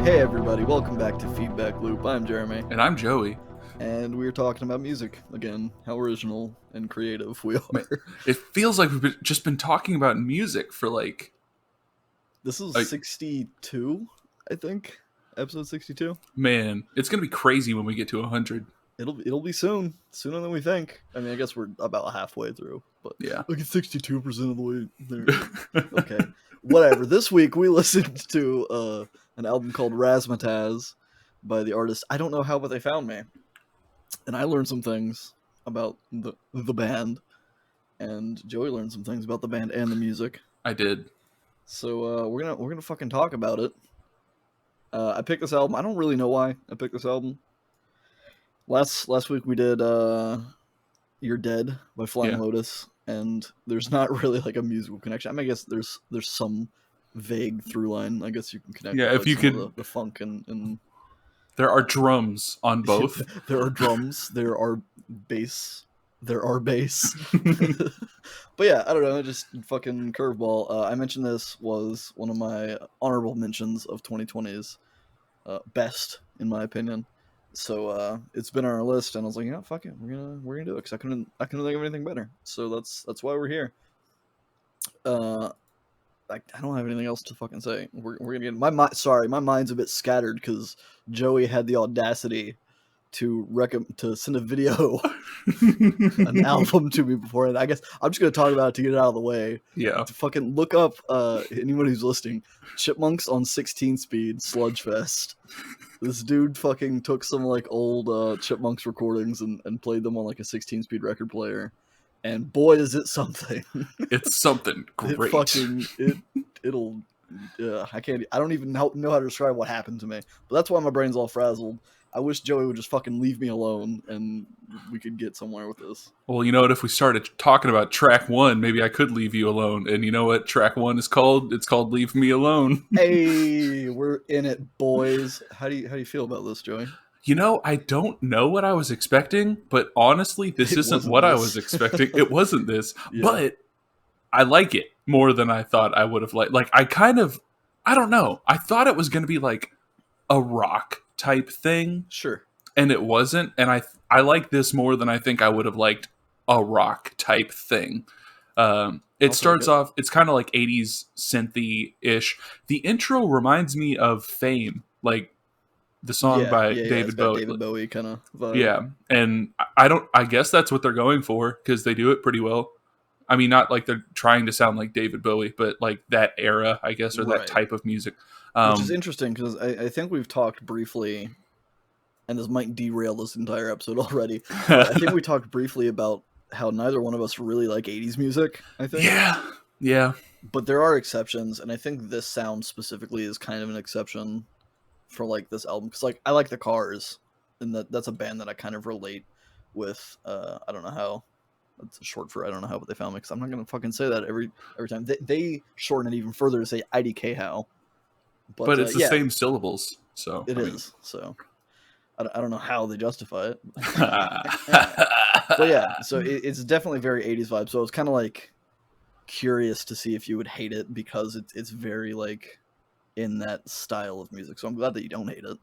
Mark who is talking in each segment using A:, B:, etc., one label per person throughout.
A: Hey everybody, welcome back to Feedback Loop. I'm Jeremy,
B: And I'm Joey.
A: and we're talking about music again. How original and creative we
B: Man,
A: are.
B: it feels like we've just been talking about music for
A: This is
B: like
A: 62, I think. Episode 62.
B: man, it's gonna be crazy when we get to 100.
A: It'll be soon, sooner than we think. I mean, I guess we're about halfway through, but
B: Yeah.
A: look at 62% of the way there. Okay, whatever. This week we listened to an album called Razzmatazz by the artist I don't know how, but they found me, and I learned some things about the band, and Joey learned some things about the band and the music.
B: I did.
A: So we're gonna fucking talk about it. I picked this album. I don't really know why I picked this album. Last week we did "You're Dead" by Flying
B: Yeah.
A: Lotus, and there's not really like a musical connection. I mean, I guess there's some vague through line. I guess you can connect.
B: Yeah,
A: With,
B: if
A: like,
B: you
A: some
B: could
A: of the funk and
B: there are drums on both.
A: there are drums. There are bass. There are bass. But yeah, I don't know, just fucking curveball. I mentioned this was one of my honorable mentions of 2020's best, in my opinion. So it's been on our list, and I was like, yeah, fuck it, we're gonna do it because I couldn't think of anything better. So that's why we're here. I don't have anything else to fucking say. We're gonna get my mind's a bit scattered because Joey had the audacity to send a video, an album to me beforehand. I guess I'm just gonna talk about it to get it out of the way.
B: Yeah.
A: To fucking look up anyone who's listening, Chipmunks on 16 speed Sludgefest. This dude fucking took some like old Chipmunks recordings and played them on like a 16 speed record player, and boy is it something.
B: It's something great.
A: It'll I don't even know how to describe what happened to me, but that's why my brain's all frazzled. I wish Joey would just fucking leave me alone and we could get somewhere with this.
B: Well, you know what? If we started talking about track one, maybe I could leave you alone. And you know what track one is called? It's called "Leave Me Alone."
A: Hey, we're in it, boys. How do you feel about this, Joey?
B: You know, I don't know what I was expecting, but honestly, this
A: It
B: isn't
A: wasn't
B: what I
A: this.
B: was expecting. It wasn't this,
A: Yeah.
B: but I like it more than I thought I would have liked. Like, I don't know. I thought it was going to be like a rock type thing,
A: Sure.
B: and it wasn't. And I like this more than I think I would have liked a rock type thing. It starts off, it's kind of like 80s synthy ish. The intro reminds me of Fame, like the song by David Bowie.
A: David Bowie kind of vibe.
B: Yeah, and I guess that's what they're going for because they do it pretty well. I mean, not like they're trying to sound like David Bowie, but like that era, I guess, or that type of music.
A: Which is interesting because I think we've talked briefly, and this might derail this entire episode already. I think we talked briefly about how neither one of us really like 80s music, I think.
B: Yeah.
A: But there are exceptions, and I think this sound specifically is kind of an exception for like this album because like I like the Cars, and that's a band that I kind of relate with. I don't know how. That's short for I don't know how, but they found me because I'm not gonna fucking say that every time. They shorten it even further to say IDK how.
B: But it's the same syllables, so
A: it is. So I don't know how they justify it.
B: But
A: But yeah, so it's definitely very 80s vibe. So it's kind of like curious to see if you would hate it because it's very like in that style of music. So I'm glad that you don't hate it.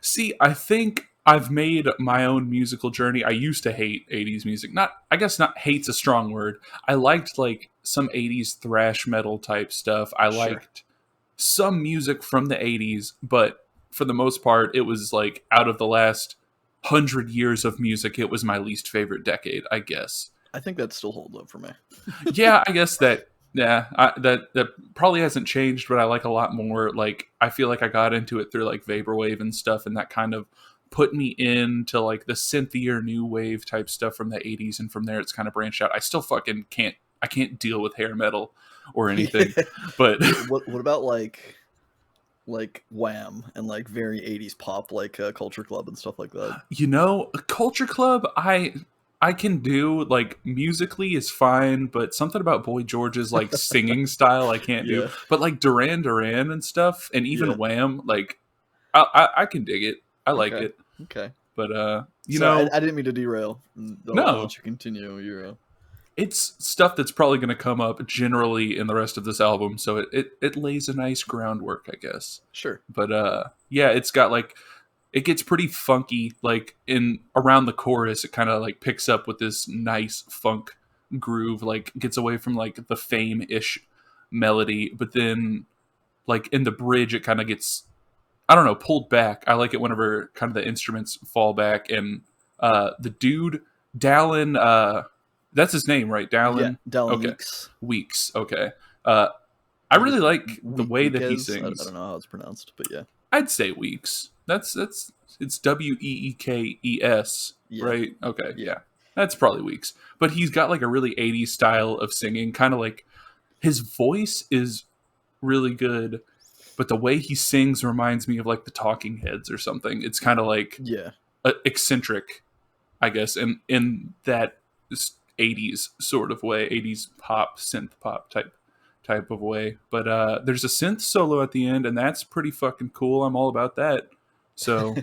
B: See, I think I've made my own musical journey. I used to hate 80s music. I guess not hate's a strong word. I liked like some 80s thrash metal type stuff. I liked some music from the 80s, but for the most part, it was like out of the last 100 years of music, it was my least favorite decade, I guess.
A: I think that still holds up for me.
B: Yeah, I guess that. Yeah, that probably hasn't changed, but I like a lot more. Like, I feel like I got into it through like vaporwave and stuff, and that kind of put me into like the synthier new wave type stuff from the 80s, and from there it's kind of branched out. I still fucking can't deal with hair metal or anything. But
A: what about like Wham and like very 80s pop like Culture Club and stuff like that?
B: You know, Culture Club, I can do, like, musically is fine, but something about Boy George's like singing style I can't do. But like Duran Duran and stuff, and even Wham, like I can dig it. I like it.
A: Okay.
B: But you
A: so
B: know,
A: I didn't mean to derail.
B: No.
A: I'll let you continue.
B: it's stuff that's probably going to come up generally in the rest of this album, so it lays a nice groundwork, I guess.
A: Sure.
B: But yeah, it's got like, it gets pretty funky, like in around the chorus it kind of like picks up with this nice funk groove, like gets away from like the Fame-ish melody, but then like in the bridge it kind of gets, I don't know, pulled back. I like it whenever kind of the instruments fall back, and the dude Dallin, that's his name, right?
A: Yeah,
B: Dallin.
A: Dallin
B: Okay,
A: Weeks.
B: Weeks. Okay, uh, I really like the way that he
A: Weekes? I
B: sings.
A: don't know how it's pronounced, but yeah.
B: I'd say Weeks. That's it's Weekes,
A: Yeah.
B: right? Okay,
A: Yeah.
B: yeah, that's probably Weeks. But he's got like a really 80s style of singing, kind of like his voice is really good, but the way he sings reminds me of like the Talking Heads or something. It's kind of like
A: Yeah.
B: eccentric, I guess, in that 80s sort of way, 80s pop, synth pop type of way. But there's a synth solo at the end, and that's pretty fucking cool. I'm all about that. So,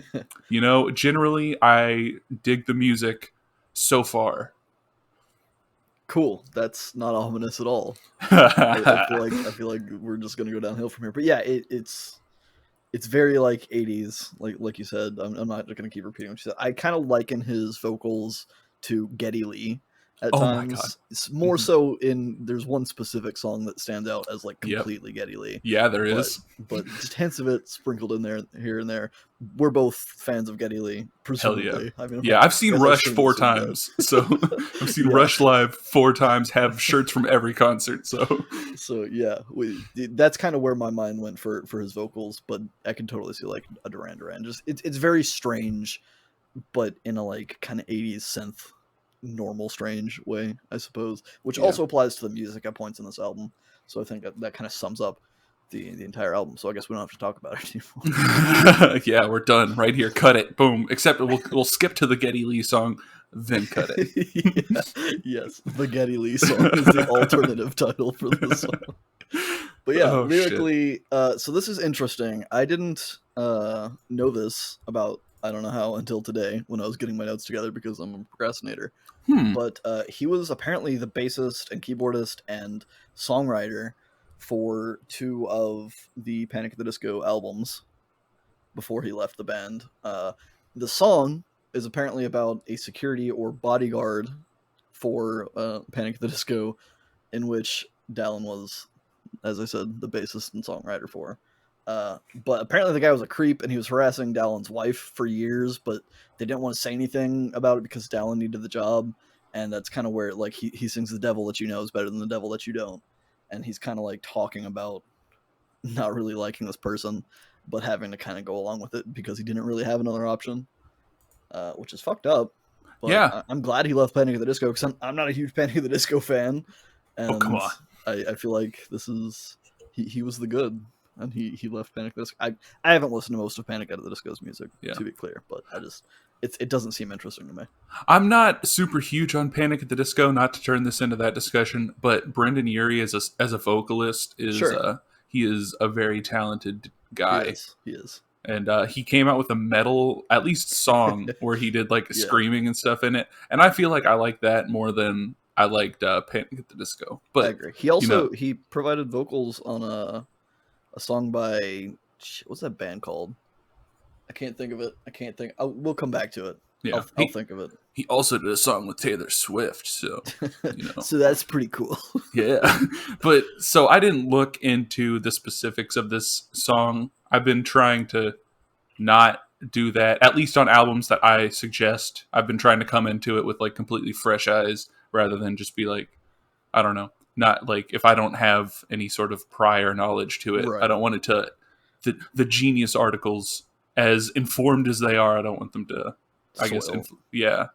B: generally I dig the music so far.
A: Cool. That's not ominous at all. I feel like we're just gonna go downhill from here. But yeah, it's very like 80s, like you said. I'm not gonna keep repeating what you said. I kind of liken his vocals to Geddy Lee at
B: Oh my god.
A: times. It's more so there's one specific song that stands out as like
B: Yep.
A: completely Geddy Lee.
B: Yeah, there is.
A: But just hints of it sprinkled in there here and there. We're both fans of Geddy Lee, presumably.
B: Hell yeah.
A: I mean,
B: Yeah, I've seen Rush
A: assume
B: 4
A: it's you guys.
B: times. So I've seen
A: Yeah.
B: Rush live 4 times, have shirts from every concert.
A: So yeah, that's kind of where my mind went for his vocals, but I can totally see like a Duran Duran. Just it's very strange, but in a like kind of 80s synth normal strange way, I suppose, which
B: Yeah.
A: also applies to the music at points in this album. So I think that kind of sums up the entire album. So I guess we don't have to talk about it anymore.
B: Yeah, we're done right here. Cut it. Boom. Except we'll skip to the Geddy Lee song, then cut it.
A: Yeah. Yes, the Geddy Lee song is the alternative title for this song. But yeah,
B: Oh,
A: lyrically, so this is interesting. I didn't know this about, I don't know how, until today when I was getting my notes together because I'm a procrastinator. But he was apparently the bassist and keyboardist and songwriter for 2 of the Panic at the Disco albums before he left the band. The song is apparently about a security or bodyguard for Panic at the Disco, in which Dallin was, as I said, the bassist and songwriter for. But apparently the guy was a creep and he was harassing Dallin's wife for years, but they didn't want to say anything about it because Dallin needed the job. And that's kind of where like he sings the devil that you know is better than the devil that you don't. And he's kind of like talking about not really liking this person, but having to kind of go along with it because he didn't really have another option, which is fucked up. But
B: yeah.
A: I'm glad he left Panic at the Disco because I'm not a huge Panic at the Disco fan. And
B: Oh, come on.
A: I feel like this is he was the good, and he left Panic at the Disco. I haven't listened to most of Panic at the Disco's music, to be clear, but it doesn't seem interesting to me.
B: I'm not super huge on Panic at the Disco, not to turn this into that discussion, but Brendan Urie as a vocalist is
A: Sure.
B: he is a very talented guy.
A: He is.
B: And he came out with a metal, at least song, where he did like screaming and stuff in it. And I feel like I like that more than I liked Panic at the Disco. But
A: I agree. He also he provided vocals on a song by, what's that band called? I can't think of it. We'll come back to it.
B: Yeah,
A: I'll think of it.
B: He also did a song with Taylor Swift, so
A: So that's pretty cool.
B: Yeah. But so I didn't look into the specifics of this song. I've been trying to not do that, at least on albums that I suggest. I've been trying to come into it with like completely fresh eyes rather than just be like, I don't know, not like if I don't have any sort of prior knowledge to it.
A: Right.
B: I don't want it to, the Genius articles, as informed as they are, I don't want them to, I guess, yeah.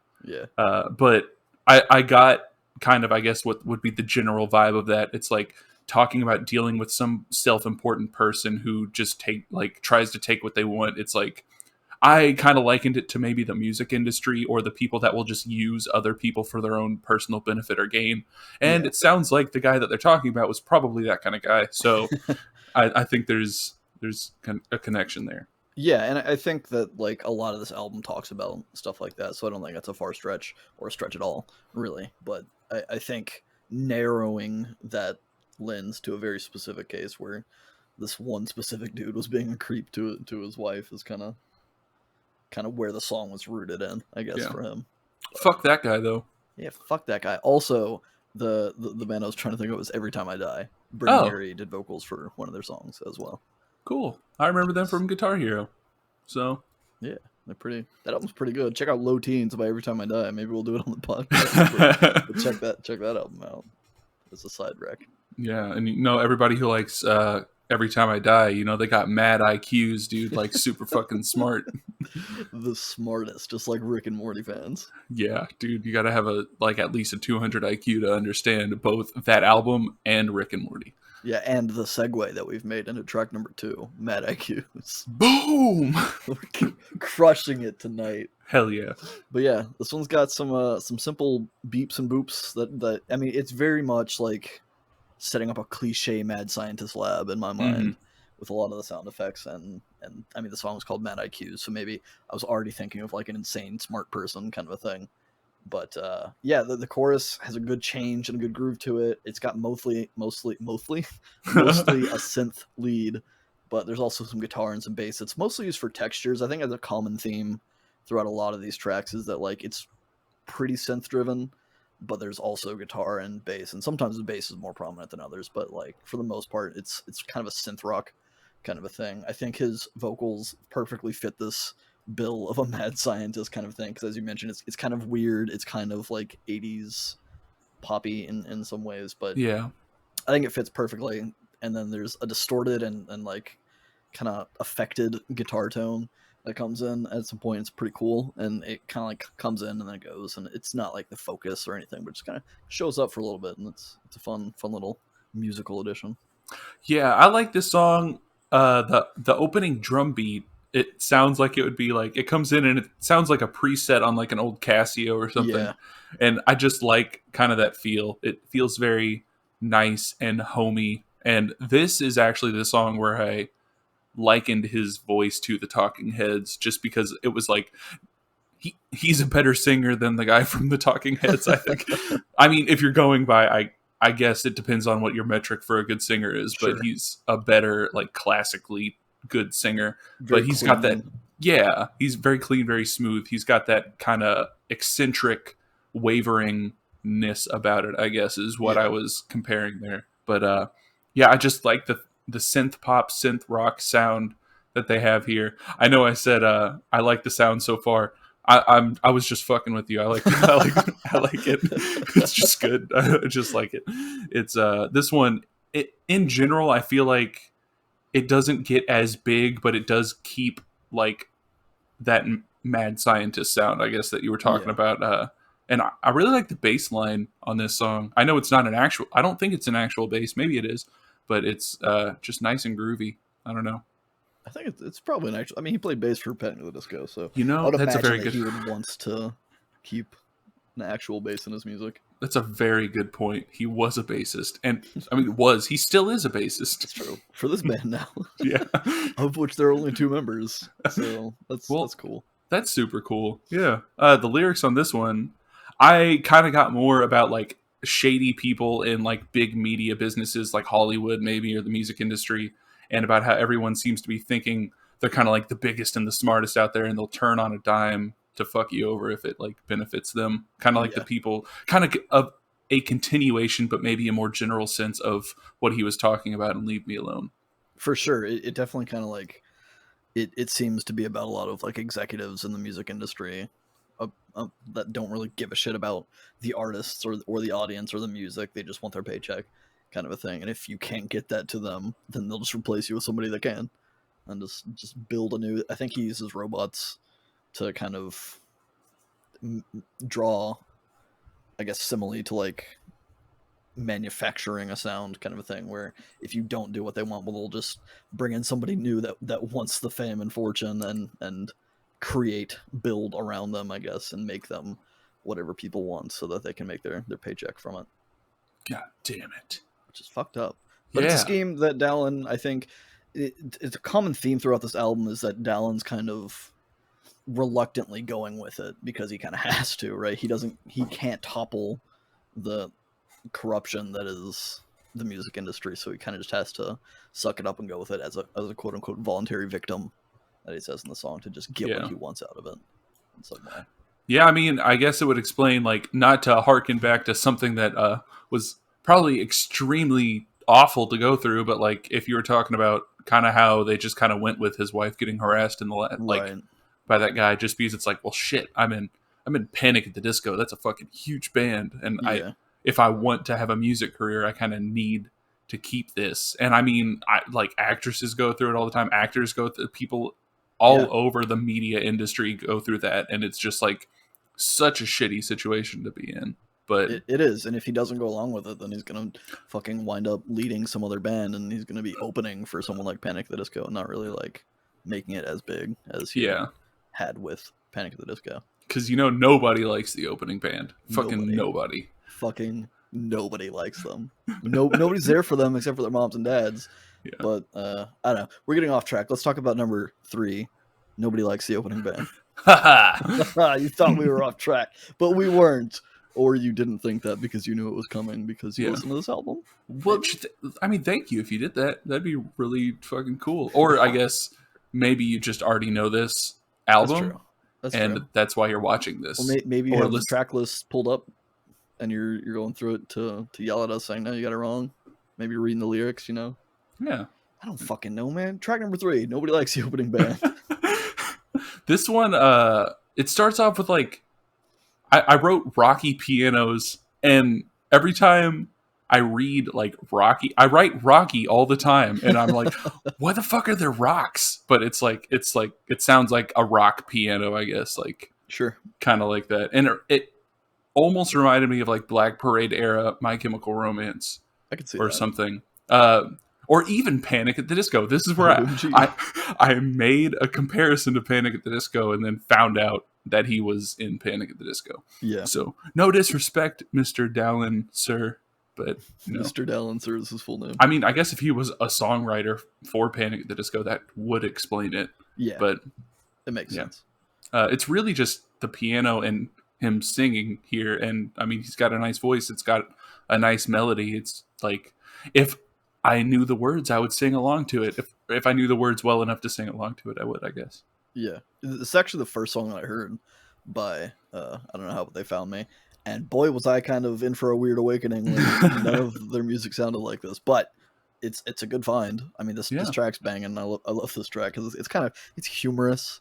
B: But I got kind of, I guess, what would be the general vibe of that. It's like talking about dealing with some self-important person who just tries to take what they want. It's like, I kind of likened it to maybe the music industry or the people that will just use other people for their own personal benefit or gain. And it sounds like the guy that they're talking about was probably that kind of guy. So I think there's a connection there.
A: Yeah, and I think that like a lot of this album talks about stuff like that, so I don't think that's a far stretch or a stretch at all, really. But I think narrowing that lens to a very specific case where this one specific dude was being a creep to his wife is kind of where the song was rooted in, I guess,
B: Yeah.
A: for him.
B: Fuck that guy though.
A: Yeah, fuck that guy. Also, the band I was trying to think of was Every Time I Die. Brittany
B: Oh,
A: Murray did vocals for one of their songs as well.
B: cool. I remember them from Guitar Hero. So
A: Yeah, they're pretty. That album's pretty good. Check out Low Teens by Every Time I Die. Maybe we'll do it on the podcast. But check that album out. It's a side rec.
B: yeah, and you know everybody who likes Every Time I Die, you know they got mad IQs, dude, like super fucking smart.
A: The smartest, just like Rick and Morty fans.
B: Yeah, dude, you got to have a like at least a 200 IQ to understand both that album and Rick and Morty.
A: Yeah, and the segue that we've made into track number 2, Mad IQs.
B: Boom!
A: We're crushing it tonight.
B: Hell yeah.
A: But yeah, this one's got some simple beeps and boops that I mean, it's very much like setting up a cliche mad scientist lab in my mind with a lot of the sound effects and I mean the song was called Mad IQs, so maybe I was already thinking of like an insane smart person kind of a thing. But yeah, the chorus has a good change and a good groove to it. It's got mostly a synth lead, but there's also some guitar and some bass. It's mostly used for textures. I think as a common theme throughout a lot of these tracks is that like it's pretty synth driven, but there's also guitar and bass, and sometimes the bass is more prominent than others. But like for the most part, it's kind of a synth rock kind of a thing. I think his vocals perfectly fit this bill of a mad scientist kind of thing because as you mentioned it's kind of weird, it's kind of like 80s poppy in some ways, but
B: Yeah.
A: I think it fits perfectly. And then there's a distorted and like kind of affected guitar tone that comes in at some point. It's pretty cool, and it kind of like comes in and then it goes, and it's not like the focus or anything, but just kind of shows up for a little bit, and it's a fun little musical addition.
B: Yeah, I like this song. The opening drum beat, it sounds like it would be like it comes in and it sounds like a preset on like an old Casio or something.
A: Yeah.
B: And I just like kind of that feel. It feels very nice and homey. And this is actually the song where I likened his voice to the Talking Heads just because it was like he's a better singer than the guy from the Talking Heads, I think. I mean, if you're going by I guess it depends on what your metric for a good singer is,
A: Sure.
B: but he's a better, like, classically good singer.
A: Very
B: But he's
A: clean.
B: got that, yeah, he's very clean, very smooth. He's got that kind of eccentric waveringness about it, I guess, is what I was comparing there. But yeah, I just like the synth pop, synth rock sound that they have here. I know I said I like the sound so far. I was just fucking with you. I like it. It's just good. I just like it. It's this one. In general, I feel like it doesn't get as big, but it does keep like that mad scientist sound, I guess, that you were talking about. And I really like the bass line on this song. I know it's not an actual. I don't think it's an actual bass. Maybe it is, but it's just nice and groovy. I don't know.
A: I think it's probably an actual. I mean, he played bass for Panic! At the Disco, so
B: You know,
A: I would
B: that's a
A: imagine
B: very
A: that
B: good.
A: he would want to keep an actual bass in his music.
B: That's a very good point. He was a bassist, and I mean, he still is a bassist.
A: It's true for this band now,
B: Yeah.
A: of which there are only 2 members. So that's cool.
B: That's super cool. Yeah. The lyrics on this one, I kind of got more about like shady people in like big media businesses like Hollywood, maybe, or the music industry, and about how everyone seems to be thinking they're kind of like the biggest and the smartest out there, and they'll turn on a dime to fuck you over if it like benefits them. Kind of like the people, kind of a continuation, but maybe a more general sense of what he was talking about and Leave Me Alone.
A: For sure, it definitely kind of like it seems to be about a lot of like executives in the music industry that don't really give a shit about the artists or the audience or the music. They just want their paycheck, kind of a thing. And if you can't get that to them, then they'll just replace you with somebody that can, and just build a new. I think he uses robots to kind of draw, I guess, simile to like manufacturing a sound kind of a thing, where if you don't do what they want, well, they'll just bring in somebody new that wants the fame and fortune and build around them, I guess, and make them whatever people want so that they can make their paycheck from it.
B: God damn it.
A: Which is fucked up. But it's a
B: Yeah.
A: scheme that Dallin, I think, it's a common theme throughout this album is that Dallon's kind of reluctantly going with it because he kind of has to, right? He can't topple the corruption that is the music industry, so he kind of just has to suck it up and go with it as a quote unquote voluntary victim that he says in the song to just get what he wants out of it in some way.
B: Yeah, I mean, I guess it would explain, like, not to harken back to something that was probably extremely awful to go through, but like if you were talking about kind of how they just kind of went with his wife getting harassed in the like by that guy, just because it's like, well, shit, I'm in Panic at the Disco. That's a fucking huge band, and if I want to have a music career, I kind of need to keep this. And I mean, like actresses go through it all the time. Actors go through, people all over the media industry go through that, and it's just like such a shitty situation to be in. But
A: it is, and if he doesn't go along with it, then he's gonna fucking wind up leading some other band, and he's gonna be opening for someone like Panic at the Disco, and not really like making it as big as he had with Panic at the Disco.
B: Because nobody likes the opening band. Fucking nobody.
A: Fucking nobody likes them. Nobody's there for them except for their moms and dads. Yeah. But I don't know. We're getting off track. Let's talk about number 3. Nobody likes the opening band. You thought we were off track, but we weren't. Or you didn't think that because you knew it was coming because you listened to this album?
B: Well, I mean, thank you if you did that. That'd be really fucking cool. Or I guess maybe you just already know this album. That's true. That's why you're watching this.
A: Well, maybe you have the track list pulled up and you're going through it to yell at us saying, no, you got it wrong. Maybe you're reading the lyrics,
B: Yeah.
A: I don't fucking know, man. Track number 3. Nobody likes the opening band.
B: This one, it starts off with like, I wrote rocky pianos, and every time I read like Rocky, I write Rocky all the time, and I'm like, why the fuck are there rocks? But it's like it sounds like a rock piano, I guess, like
A: sure,
B: kind of like that, and it almost reminded me of like Black Parade era My Chemical Romance,
A: I could see
B: or
A: that.
B: Something, or even Panic at the Disco. This is where I made a comparison to Panic at the Disco, and then found out that he was in Panic at the Disco.
A: Yeah.
B: So no disrespect, Mr. Dallon, sir, but
A: Mr. Dallon, sir, is his full name.
B: I mean, I guess if he was a songwriter for Panic at the Disco, that would explain it.
A: Yeah.
B: But
A: it makes sense.
B: It's really just the piano and him singing here, and I mean, he's got a nice voice. It's got a nice melody. It's like, if I knew the words, I would sing along to it. If I knew the words well enough to sing along to it, I would, I guess.
A: Yeah, it's actually the first song that I heard by I don't know how they found me, and boy was I kind of in for a weird awakening when none of their music sounded like this. But it's a good find. I mean, this track's banging. I love this track because it's humorous,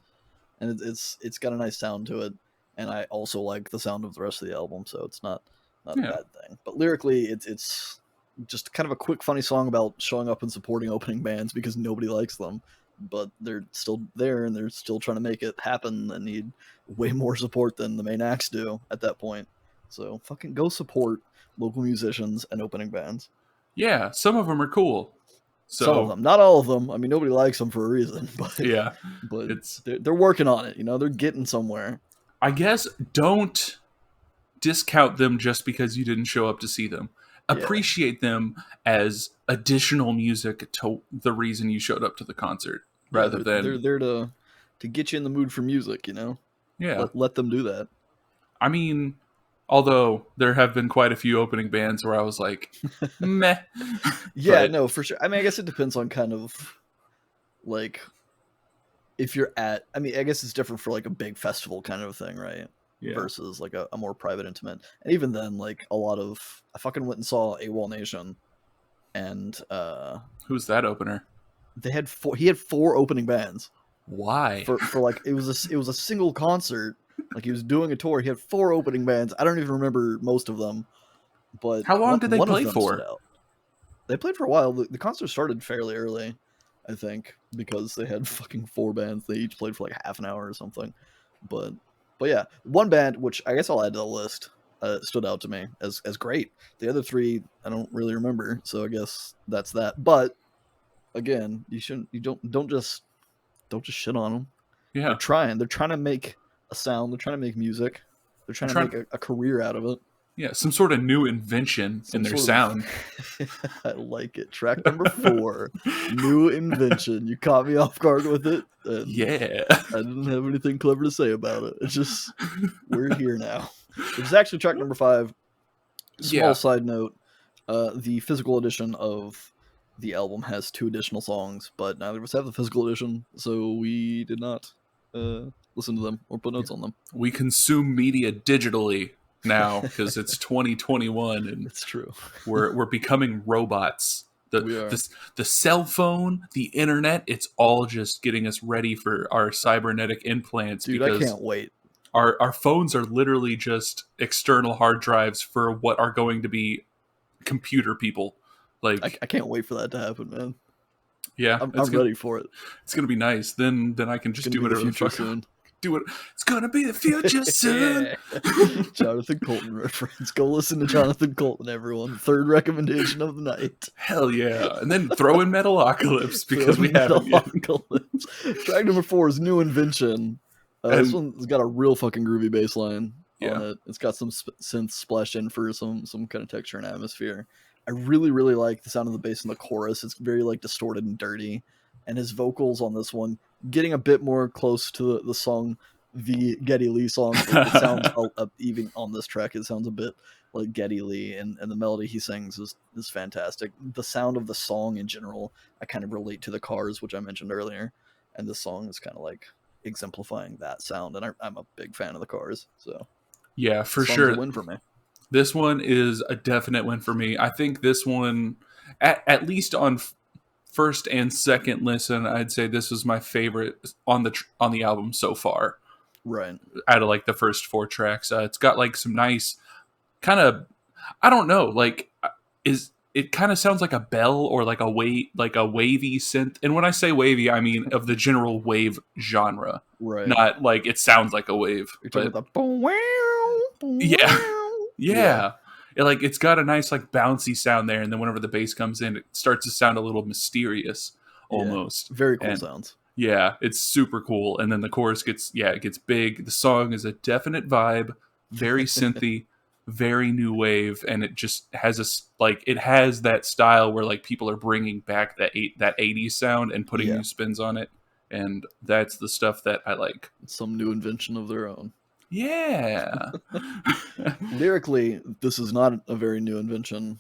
A: and it's got a nice sound to it, and I also like the sound of the rest of the album, so it's not a bad thing. But lyrically, it's just kind of a quick, funny song about showing up and supporting opening bands because nobody likes them. But they're still there, and they're still trying to make it happen and need way more support than the main acts do at that point. So fucking go support local musicians and opening bands.
B: Yeah, some of them are cool.
A: Some of them, not all of them. I mean, nobody likes them for a reason. But but they're working on it. They're getting somewhere.
B: I guess don't discount them just because you didn't show up to see them. Appreciate them as additional music to the reason you showed up to the concert, rather than
A: they're there to get you in the mood for music. Let them do that.
B: I mean, although there have been quite a few opening bands where I was like, meh.
A: No, for sure. I mean, I guess it depends on kind of like if you're at. I mean, I guess it's different for like a big festival kind of thing, right? Versus like a more private, intimate. And even then, like a lot of, I fucking went and saw AWOL Nation, and
B: who's that opener?
A: He had 4 opening bands.
B: Why?
A: For like it was a single concert. Like he was doing a tour. He had 4 opening bands. I don't even remember most of them. But
B: how long did they play for?
A: They played for a while. The concert started fairly early, I think, because they had fucking 4 bands. They each played for like half an hour or something. But yeah, one band, which I guess I'll add to the list, stood out to me as great. The other 3, I don't really remember, so I guess that's that. But again, you don't just shit on them.
B: Yeah,
A: they're trying to make a sound. They're trying to make music. They're trying to make a career out of it.
B: Yeah, some sort of new invention in their sound.
A: I like it. Track number 4, new invention. You caught me off guard with it. And
B: Yeah.
A: I didn't have anything clever to say about it. It's just, we're here now. Which is actually track number 5. Small side note, the physical edition of the album has 2 additional songs, but neither of us have the physical edition, so we did not listen to them or put notes on them.
B: We consume media digitally now because it's 2021 and
A: it's true.
B: We're becoming robots. The cell phone, the internet, it's all just getting us ready for our cybernetic implants.
A: Dude, I can't wait.
B: Our phones are literally just external hard drives for what are going to be computer people. Like
A: I can't wait for that to happen, man.
B: Yeah,
A: I'm ready for it.
B: It's gonna be nice. Then I can just do whatever the fuck.
A: Soon.
B: Do it. It's gonna be the future soon.
A: Jonathan Colton reference. Go listen to Jonathan Colton, everyone. 3rd recommendation of the night.
B: Hell yeah! And then throw in Metalocalypse because we haven't yet.
A: Track number 4 is New Invention. This one's got a real fucking groovy bass line on it. It's got some synths splashed in for some kind of texture and atmosphere. I really, really like the sound of the bass in the chorus. It's very like distorted and dirty. And his vocals on this one, getting a bit more close to the song, the Geddy Lee song. It sounds, even on this track, it sounds a bit like Geddy Lee. And the melody he sings is fantastic. The sound of the song in general, I kind of relate to the Cars, which I mentioned earlier. And this song is kind of like exemplifying that sound. And I'm a big fan of the Cars. So
B: yeah, for sure.
A: A win for me.
B: This one is a definite win for me. I think this one, at least on first and second listen, I'd say this was my favorite on the album so far.
A: Right.
B: Out of like the first 4 tracks, it's got like some nice kind of, I don't know, like it kind of sounds like a bell or like a wavy synth. And when I say wavy, I mean of the general wave genre.
A: Right.
B: Not like it sounds like a wave.
A: You're talking about the
B: yeah. It's got a nice like bouncy sound there, and then whenever the bass comes in, it starts to sound a little mysterious almost.
A: Very cool sounds.
B: Yeah, it's super cool. And then the chorus gets big. The song is a definite vibe, very synthy, very new wave, and it just has it has that style where like people are bringing back that 80s sound and putting new spins on it, and that's the stuff that I like.
A: Some new invention of their own.
B: Yeah.
A: Lyrically, this is not a very new invention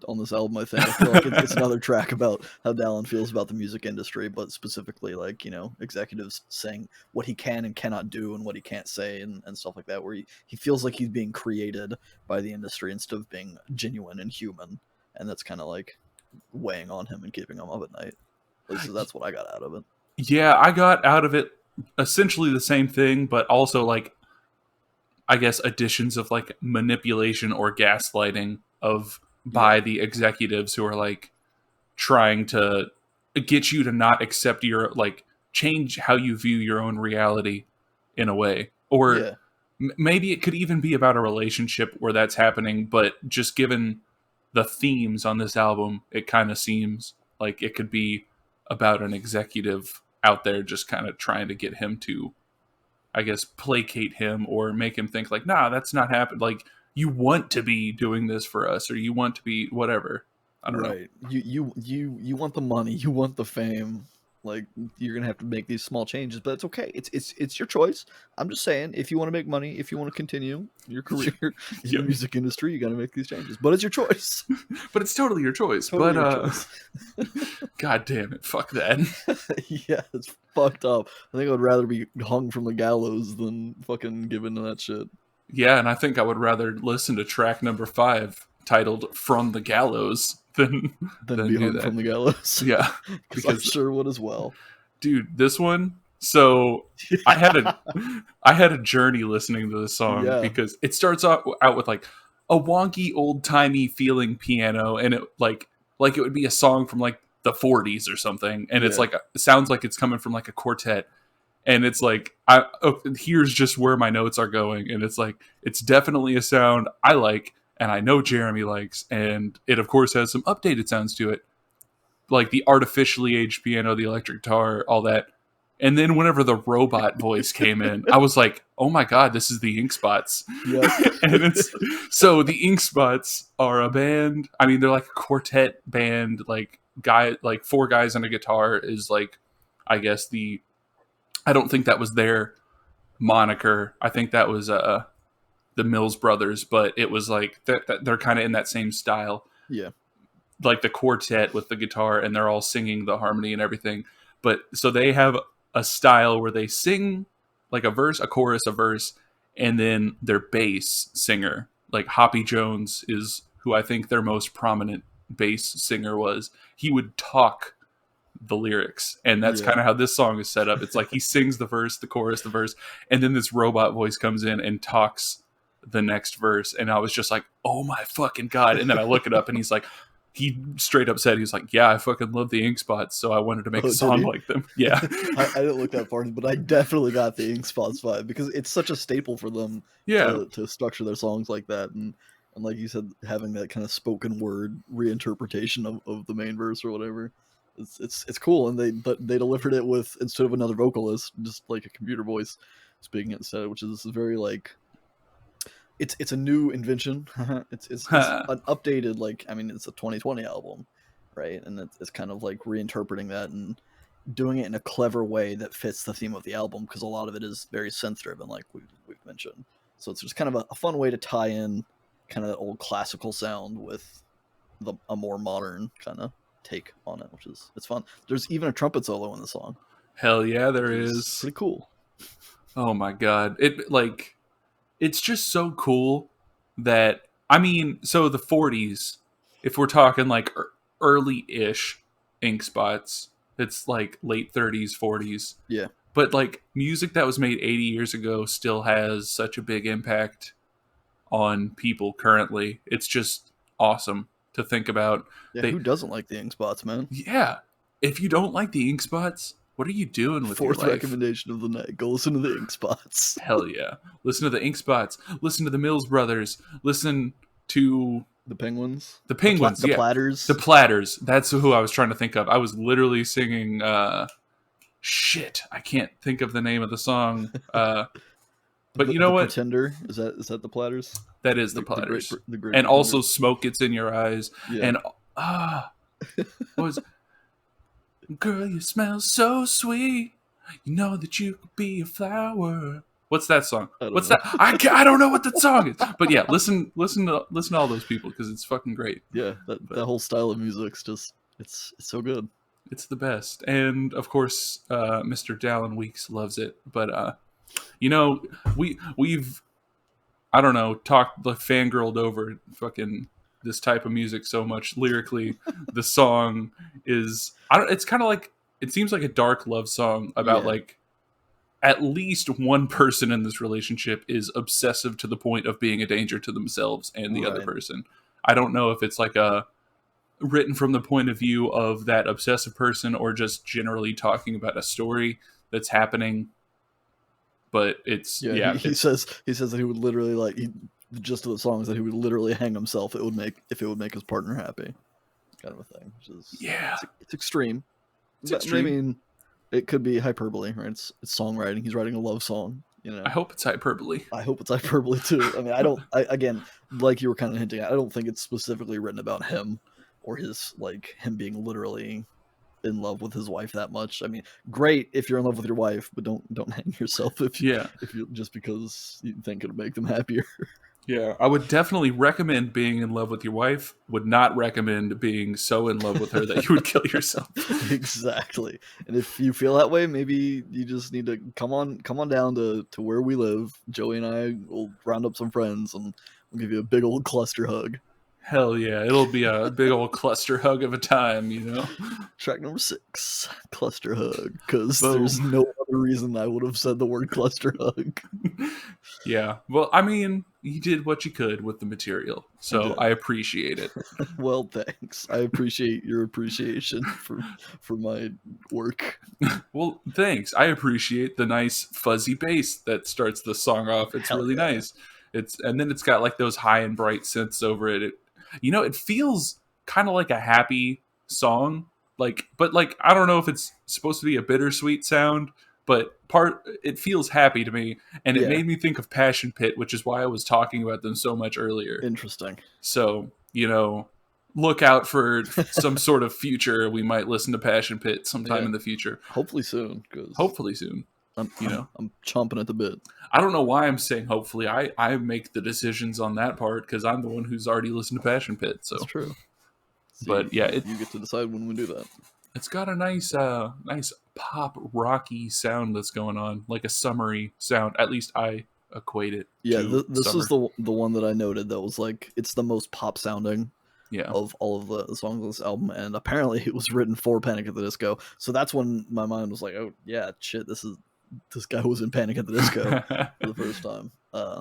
A: on this album, I think. I feel like it's another track about how Dallin feels about the music industry, but specifically like, executives saying what he can and cannot do and what he can't say and stuff like that, where he feels like he's being created by the industry instead of being genuine and human. And that's kind of like weighing on him and keeping him up at night. That's what I got out of it.
B: Yeah, I got out of it essentially the same thing, but also like, I guess, additions of like manipulation or gaslighting by the executives who are like trying to get you to not accept your like change how you view your own reality in a way. Or maybe it could even be about a relationship where that's happening, but just given the themes on this album, it kind of seems like it could be about an executive out there just kind of trying to get him to, I guess, placate him or make him think like, nah, that's not happening. Like, you want to be doing this for us, or you want to be whatever. I don't know.
A: You want the money, you want the fame. Like, you're gonna have to make these small changes, but it's okay. It's your choice. I'm just saying, if you want to make money, if you want to continue your career in the music industry, you got to make these changes. But it's your choice.
B: But it's totally your choice. Your choice. God damn it, fuck that.
A: Yeah, it's fucked up. I think I would rather be hung from the gallows than fucking given to that shit.
B: Yeah, and I think I would rather listen to track number 5 titled "From the Gallows" than
A: be hung from the gallows.
B: Yeah,
A: because I sure would as well.
B: Dude, this one. So I had a journey listening to this song because it starts out with like a wonky old timey feeling piano, and it like it would be a song from like the 40s or something, and it's like it sounds like it's coming from like a quartet. And it's like, here's just where my notes are going. And it's like, it's definitely a sound I like, and I know Jeremy likes. And it, of course, has some updated sounds to it. Like the artificially aged piano, the electric guitar, all that. And then whenever the robot voice came in, I was like, oh my God, this is the Ink Spots.
A: Yep.
B: And so the Ink Spots are a band. I mean, they're like a quartet band, like four guys on a guitar is like, I guess I don't think that was their moniker. I think that was the Mills Brothers, but it was like they're kind of in that same style.
A: Yeah.
B: Like the quartet with the guitar, and they're all singing the harmony and everything. But so they have a style where they sing like a verse, a chorus, a verse, and then their bass singer, like Hoppy Jones is who I think their most prominent bass singer was. He would talk the lyrics, and that's kind of how this song is set up. It's like he sings the verse, the chorus, the verse, and then this robot voice comes in and talks the next verse, and I was just like, oh my fucking God. And then I look it up, and he straight up said, he's like, yeah, I fucking love the Ink Spots, so I wanted to make a song like them. Yeah.
A: I didn't look that far, but I definitely got the Ink Spots vibe, because it's such a staple for them to structure their songs like that. And like you said, having that kind of spoken word reinterpretation of the main verse or whatever. It's cool. And they delivered it with, instead of another vocalist, just like a computer voice speaking it instead, which is very like, it's a new invention. it's an updated, like, I mean, it's a 2020 album, right? And it's kind of like reinterpreting that and doing it in a clever way that fits the theme of the album, because a lot of it is very synth driven, like we've mentioned. So it's just kind of a fun way to tie in kind of that old classical sound with a more modern kind of take on it, it's fun. There's even a trumpet solo in the song.
B: Hell yeah, there is.
A: Pretty cool.
B: Oh my God. It's just so cool that, I mean, so the 40s, if we're talking like early-ish Ink Spots, it's like late 30s, 40s.
A: Yeah.
B: But like music that was made 80 years ago still has such a big impact on people currently. It's just awesome to think about.
A: Yeah, who doesn't like the Ink Spots, man?
B: Yeah. If you don't like the Ink Spots, what are you doing with your life?
A: Fourth recommendation of the night. Go listen to the Ink Spots.
B: Hell yeah. Listen to the Ink Spots. Listen to the Mills Brothers. Listen to...
A: The Penguins?
B: The Penguins,
A: the Platters?
B: The Platters. That's who I was trying to think of. I was literally singing... shit. I can't think of the name of the song. But you know what?
A: Pretender? Is that the Platters?
B: That is the Platters.
A: The great
B: and also Smoke Gets in Your Eyes.
A: Yeah.
B: And... what was... Girl, you smell so sweet. You know that you could be a flower. What's that song? What's that? I don't know what that song is. But yeah, listen to all those people, because it's fucking great.
A: Yeah, that whole style of music's just it's so good.
B: It's the best. And of course, Mr. Dallin Weeks loves it. But you know, we've I don't know, talked like fangirled over fucking this type of music so much lyrically. The song is it's kind of like, it seems like a dark love song about like at least one person in this relationship is obsessive to the point of being a danger to themselves and the other person. I don't know if it's like a written from the point of view of that obsessive person or just generally talking about a story that's happening. But it's
A: he says that he would literally like the gist of the song is that he would literally hang himself if it would make his partner happy, kind of a thing. Which is it's extreme.
B: It's extreme.
A: I mean, it could be hyperbole, right? It's songwriting. He's writing a love song. You know.
B: I hope it's hyperbole.
A: I hope it's hyperbole too. I mean, again, like you were kind of hinting at, I don't think it's specifically written about him or him being literally in love with his wife that much. I mean, great if you're in love with your wife, but don't hang yourself if you just because you think it'll make them happier.
B: Yeah, I would definitely recommend being in love with your wife. Would not recommend being so in love with her that you would kill yourself.
A: Exactly. And if you feel that way, maybe you just need to come on down to where we live. Joey and I will round up some friends and we'll give you a big old cluster hug.
B: Hell yeah, it'll be a big old cluster hug of a time, you know?
A: Track number 6, cluster hug, because there's no other reason I would have said the word cluster hug.
B: Yeah, well, I mean, you did what you could with the material, so I appreciate it.
A: Well, thanks. I appreciate your appreciation for my work.
B: Well, thanks. I appreciate the nice fuzzy bass that starts the song off. It's really nice. And then it's got like those high and bright synths over it. It feels kind of like a happy song, but I don't know if it's supposed to be a bittersweet sound, but it feels happy to me, and it made me think of Passion Pit, which is why I was talking about them so much earlier.
A: Interesting.
B: So, look out for some sort of future. We might listen to Passion Pit sometime in the future.
A: Hopefully soon.
B: Hopefully soon.
A: I'm chomping at the bit.
B: I don't know why I'm saying hopefully. I make the decisions on that part because I'm the one who's already listened to Passion Pit. So
A: that's true. So
B: but
A: you get to decide when we do that.
B: It's got a nice pop rocky sound that's going on, like a summery sound. At least I equate it.
A: Yeah, this
B: summer.
A: is the one that I noted that was like it's the most pop sounding.
B: Yeah.
A: Of all of the songs on this album, and apparently it was written for Panic at the Disco. So that's when my mind was like, "Oh yeah, shit, this guy was in Panic at the Disco for the first time."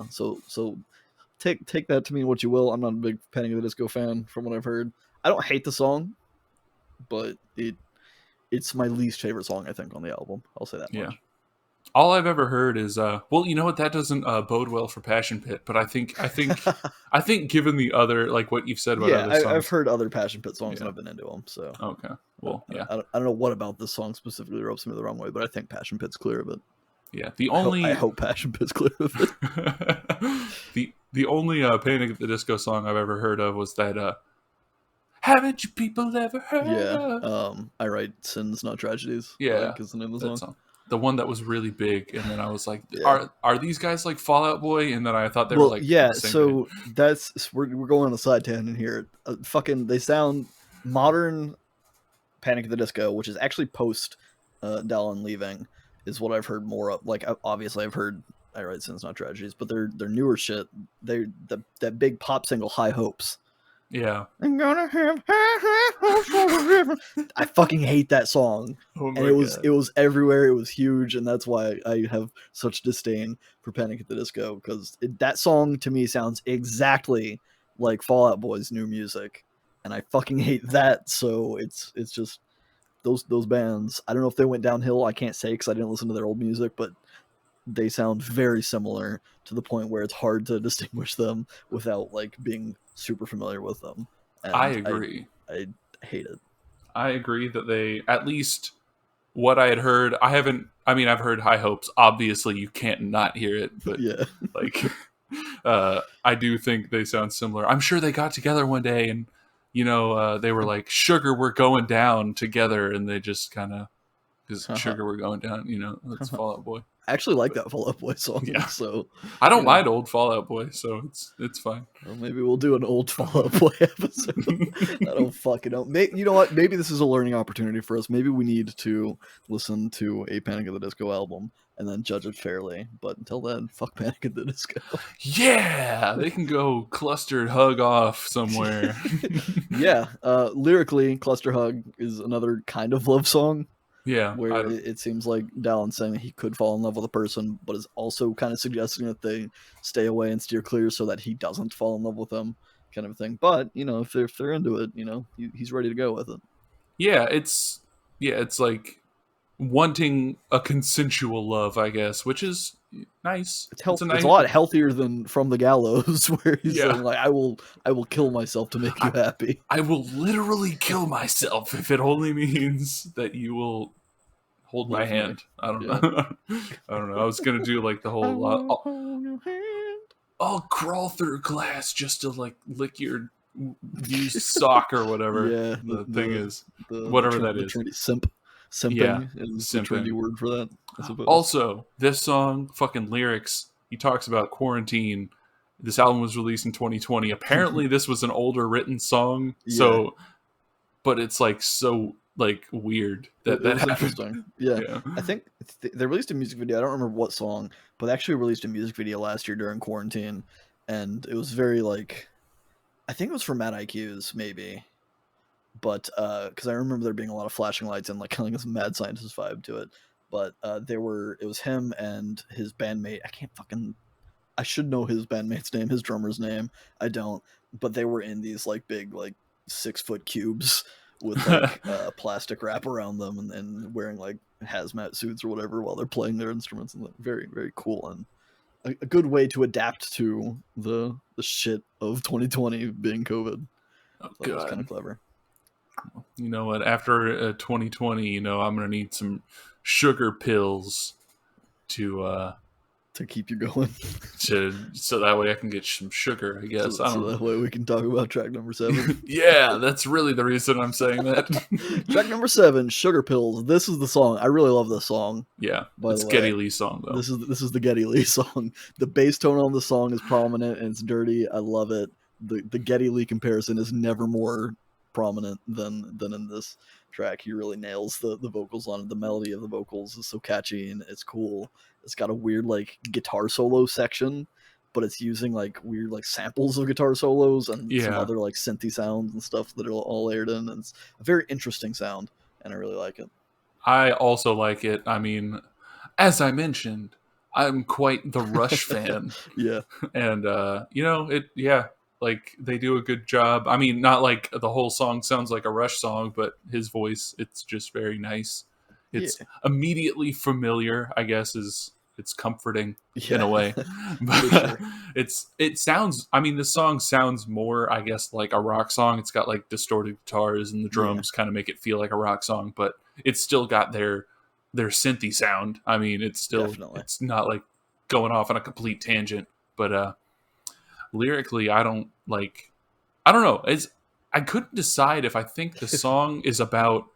A: So take that to mean what you will. I'm not a big Panic at the Disco fan, from what I've heard. I don't hate the song, but it's my least favorite song I think on the album. I'll say that much.
B: Yeah. All I've ever heard is well, you know what, that doesn't bode well for Passion Pit, but I think given the other, like what you've said about other songs,
A: I've heard other Passion Pit songs and I've been into them. So
B: okay, well, yeah,
A: I don't know what about this song specifically rubs me the wrong way, but I think Passion Pit's clear of it.
B: Yeah,
A: I hope Passion Pit's clear of it.
B: the only Panic at the Disco song I've ever heard of was that haven't you people ever heard of?
A: I Write Sins Not Tragedies.
B: Yeah,
A: is the name of the song.
B: The one that was really big, and then I was like, are these guys like Fall Out Boy? And then I thought they were like,
A: yeah.
B: The same
A: So
B: band.
A: we're going on a side tangent here. They sound modern Panic at the Disco, which is actually post Dallin leaving, is what I've heard more of. Like obviously I've heard I Write Sins Not Tragedies, but their newer shit, that big pop single High Hopes.
B: Yeah,
A: I'm gonna have high hopes forever. I fucking hate that song, and it was everywhere. It was huge, and that's why I have such disdain for Panic at the Disco, because that song to me sounds exactly like Fall Out Boy's new music, and I fucking hate that. So it's just those bands. I don't know if they went downhill. I can't say because I didn't listen to their old music, but they sound very similar to the point where it's hard to distinguish them without like being super familiar with them. And
B: I agree.
A: I hate it.
B: I agree that they, at least what I had heard, I've heard High Hopes. Obviously you can't not hear it, but
A: yeah.
B: like I do think they sound similar. I'm sure they got together one day and they were like, "Sugar, we're going down" together, and they just kind of, because "Sugar, we're going down," that's Fall Out Boy.
A: I actually like that Fall Out Boy song.
B: Yeah.
A: So
B: I don't mind old Fall Out Boy, so it's fine.
A: Well, maybe we'll do an old Fall Out Boy episode. I don't fucking know. You know what? Maybe this is a learning opportunity for us. Maybe we need to listen to a Panic at the Disco album and then judge it fairly. But until then, fuck Panic at the Disco.
B: Yeah, they can go clustered hug off somewhere.
A: Yeah, lyrically, Cluster Hug is another kind of love song.
B: Yeah,
A: where it seems like Dallin saying he could fall in love with a person, but is also kind of suggesting that they stay away and steer clear so that he doesn't fall in love with them, kind of thing. But if they're into it, he's ready to go with it.
B: Yeah, it's like wanting a consensual love, I guess, which is nice.
A: It's a lot healthier than From the Gallows, where he's saying like, I will kill myself to make you happy.
B: I will literally kill myself if it only means that you will hold my hand. I don't know. I don't know. I was gonna do like the whole I'll crawl through glass just to like lick your used sock or whatever.
A: Yeah,
B: the thing is, whatever that is.
A: Simping is the trendy word for that, I suppose.
B: Also, this song, fucking lyrics, he talks about quarantine. This album was released in 2020. Apparently, this was an older written song. Yeah. So, but it's like so like weird that
A: interesting. Yeah. I think they released a music video. I don't remember what song, but they actually released a music video last year during quarantine, and it was very like, I think it was for Mad IQs maybe. But because I remember there being a lot of flashing lights and like kind of this mad scientist vibe to it. But it was him and his bandmate. I should know his bandmate's name, his drummer's name. I don't. But they were in these like big like 6-foot cubes with like plastic wrap around them and wearing like hazmat suits or whatever while they're playing their instruments. And very, very cool and a good way to adapt to the shit of 2020 being COVID. That was kind of clever.
B: You know what? After 2020, I'm gonna need some sugar pills.
A: to keep you going.
B: So that way I can get some sugar, I guess.
A: So that way we can talk about track number 7.
B: Yeah, that's really the reason I'm saying that.
A: Track number 7, Sugar Pills. This is the song. I really love this song.
B: Yeah,
A: by
B: it's
A: the way.
B: Geddy Lee's song though.
A: This is the Geddy Lee song. The bass tone on the song is prominent and it's dirty. I love it. The Geddy Lee comparison is never more prominent than in this track. He really nails the vocals on it. The melody of the vocals is so catchy and it's cool. It's got a weird like guitar solo section, but it's using like weird like samples of guitar solos and some other like synthy sounds and stuff that are all layered in. And it's a very interesting sound, and I really like it.
B: I also like it. I mean, as I mentioned, I'm quite the Rush fan.
A: Yeah.
B: And like they do a good job. I mean, not like the whole song sounds like a Rush song, but his voice, it's just very nice. It's immediately familiar, I guess, it's comforting in a way. But it sounds, I mean, the song sounds more, I guess, like a rock song. It's got like distorted guitars and the drums kind of make it feel like a rock song, but it's still got their synthy sound. I mean, it's still it's not like going off on a complete tangent, but lyrically I don't know. I couldn't decide if I think the song is about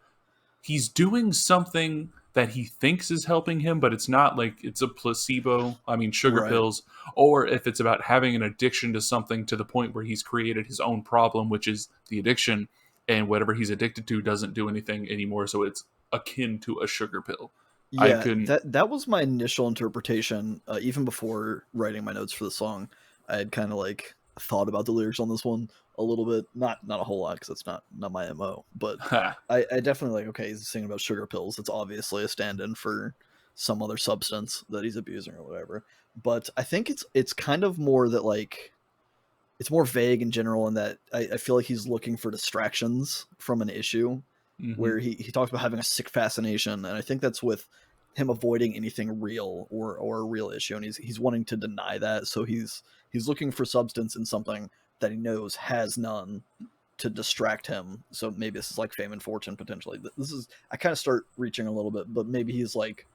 B: he's doing something that he thinks is helping him, but it's not, like it's a placebo, I mean sugar pills, or if it's about having an addiction to something to the point where he's created his own problem, which is the addiction, and whatever he's addicted to doesn't do anything anymore, so it's akin to a sugar pill.
A: Yeah, that was my initial interpretation. Even before writing my notes for the song, I had kind of like thought about the lyrics on this one a little bit, not a whole lot because that's not my MO, but I definitely like, okay, he's singing about sugar pills. It's obviously a stand-in for some other substance that he's abusing or whatever. But I think it's kind of more that like it's more vague in general, in that I feel like he's looking for distractions from an issue. Where he talks about having a sick fascination, and I think that's with him avoiding anything real or a real issue, and he's wanting to deny that. So he's looking for substance in something that he knows has none to distract him. So maybe this is like fame and fortune potentially. This is, I kind of start reaching a little bit, but maybe he's like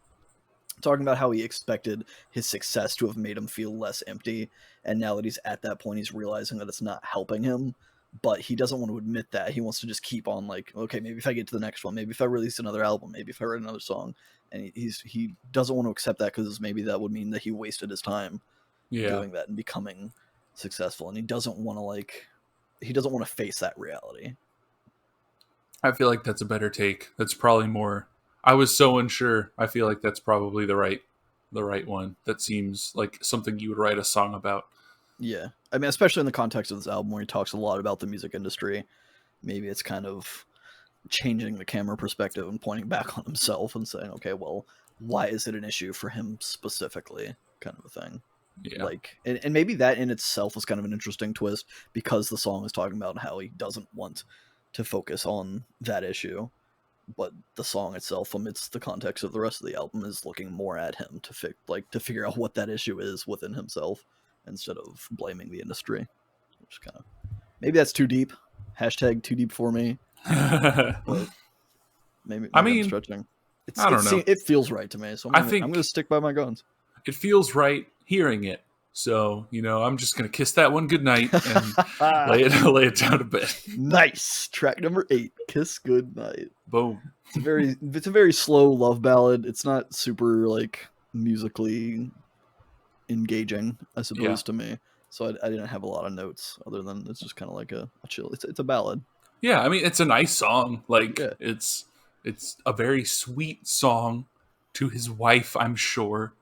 A: talking about how he expected his success to have made him feel less empty, and now that he's at that point, he's realizing that it's not helping him. But he doesn't want to admit that. He wants to just keep on like, okay, maybe if I get to the next one, maybe if I release another album, maybe if I write another song. And he doesn't want to accept that because maybe that would mean that he wasted his time doing that and becoming successful. And he doesn't want to face that reality.
B: I feel like that's a better take. That's probably more, I was so unsure. I feel like that's probably the right one. That seems like something you would write a song about.
A: Yeah. I mean, especially in the context of this album where he talks a lot about the music industry, maybe it's kind of changing the camera perspective and pointing back on himself and saying, okay, well, why is it an issue for him specifically, kind of a thing. Yeah. Like, and maybe that in itself is kind of an interesting twist, because the song is talking about how he doesn't want to focus on that issue, but the song itself, amidst the context of the rest of the album, is looking more at him to figure out what that issue is within himself, instead of blaming the industry. Which kind of, maybe that's too deep. # too deep for me. But maybe I'm stretching.
B: I don't know.
A: It feels right to me, so I'm going to stick by my guns.
B: It feels right hearing it. So, I'm just going to kiss that one goodnight and lay it down to bed.
A: Nice. Track number 8, Kiss Goodnight.
B: Boom.
A: It's a very slow love ballad. It's not super like musically engaging, I suppose, to me. So I didn't have a lot of notes other than it's just kind of like a chill. It's a ballad.
B: Yeah, I mean, it's a nice song. Like, it's a very sweet song to his wife, I'm sure.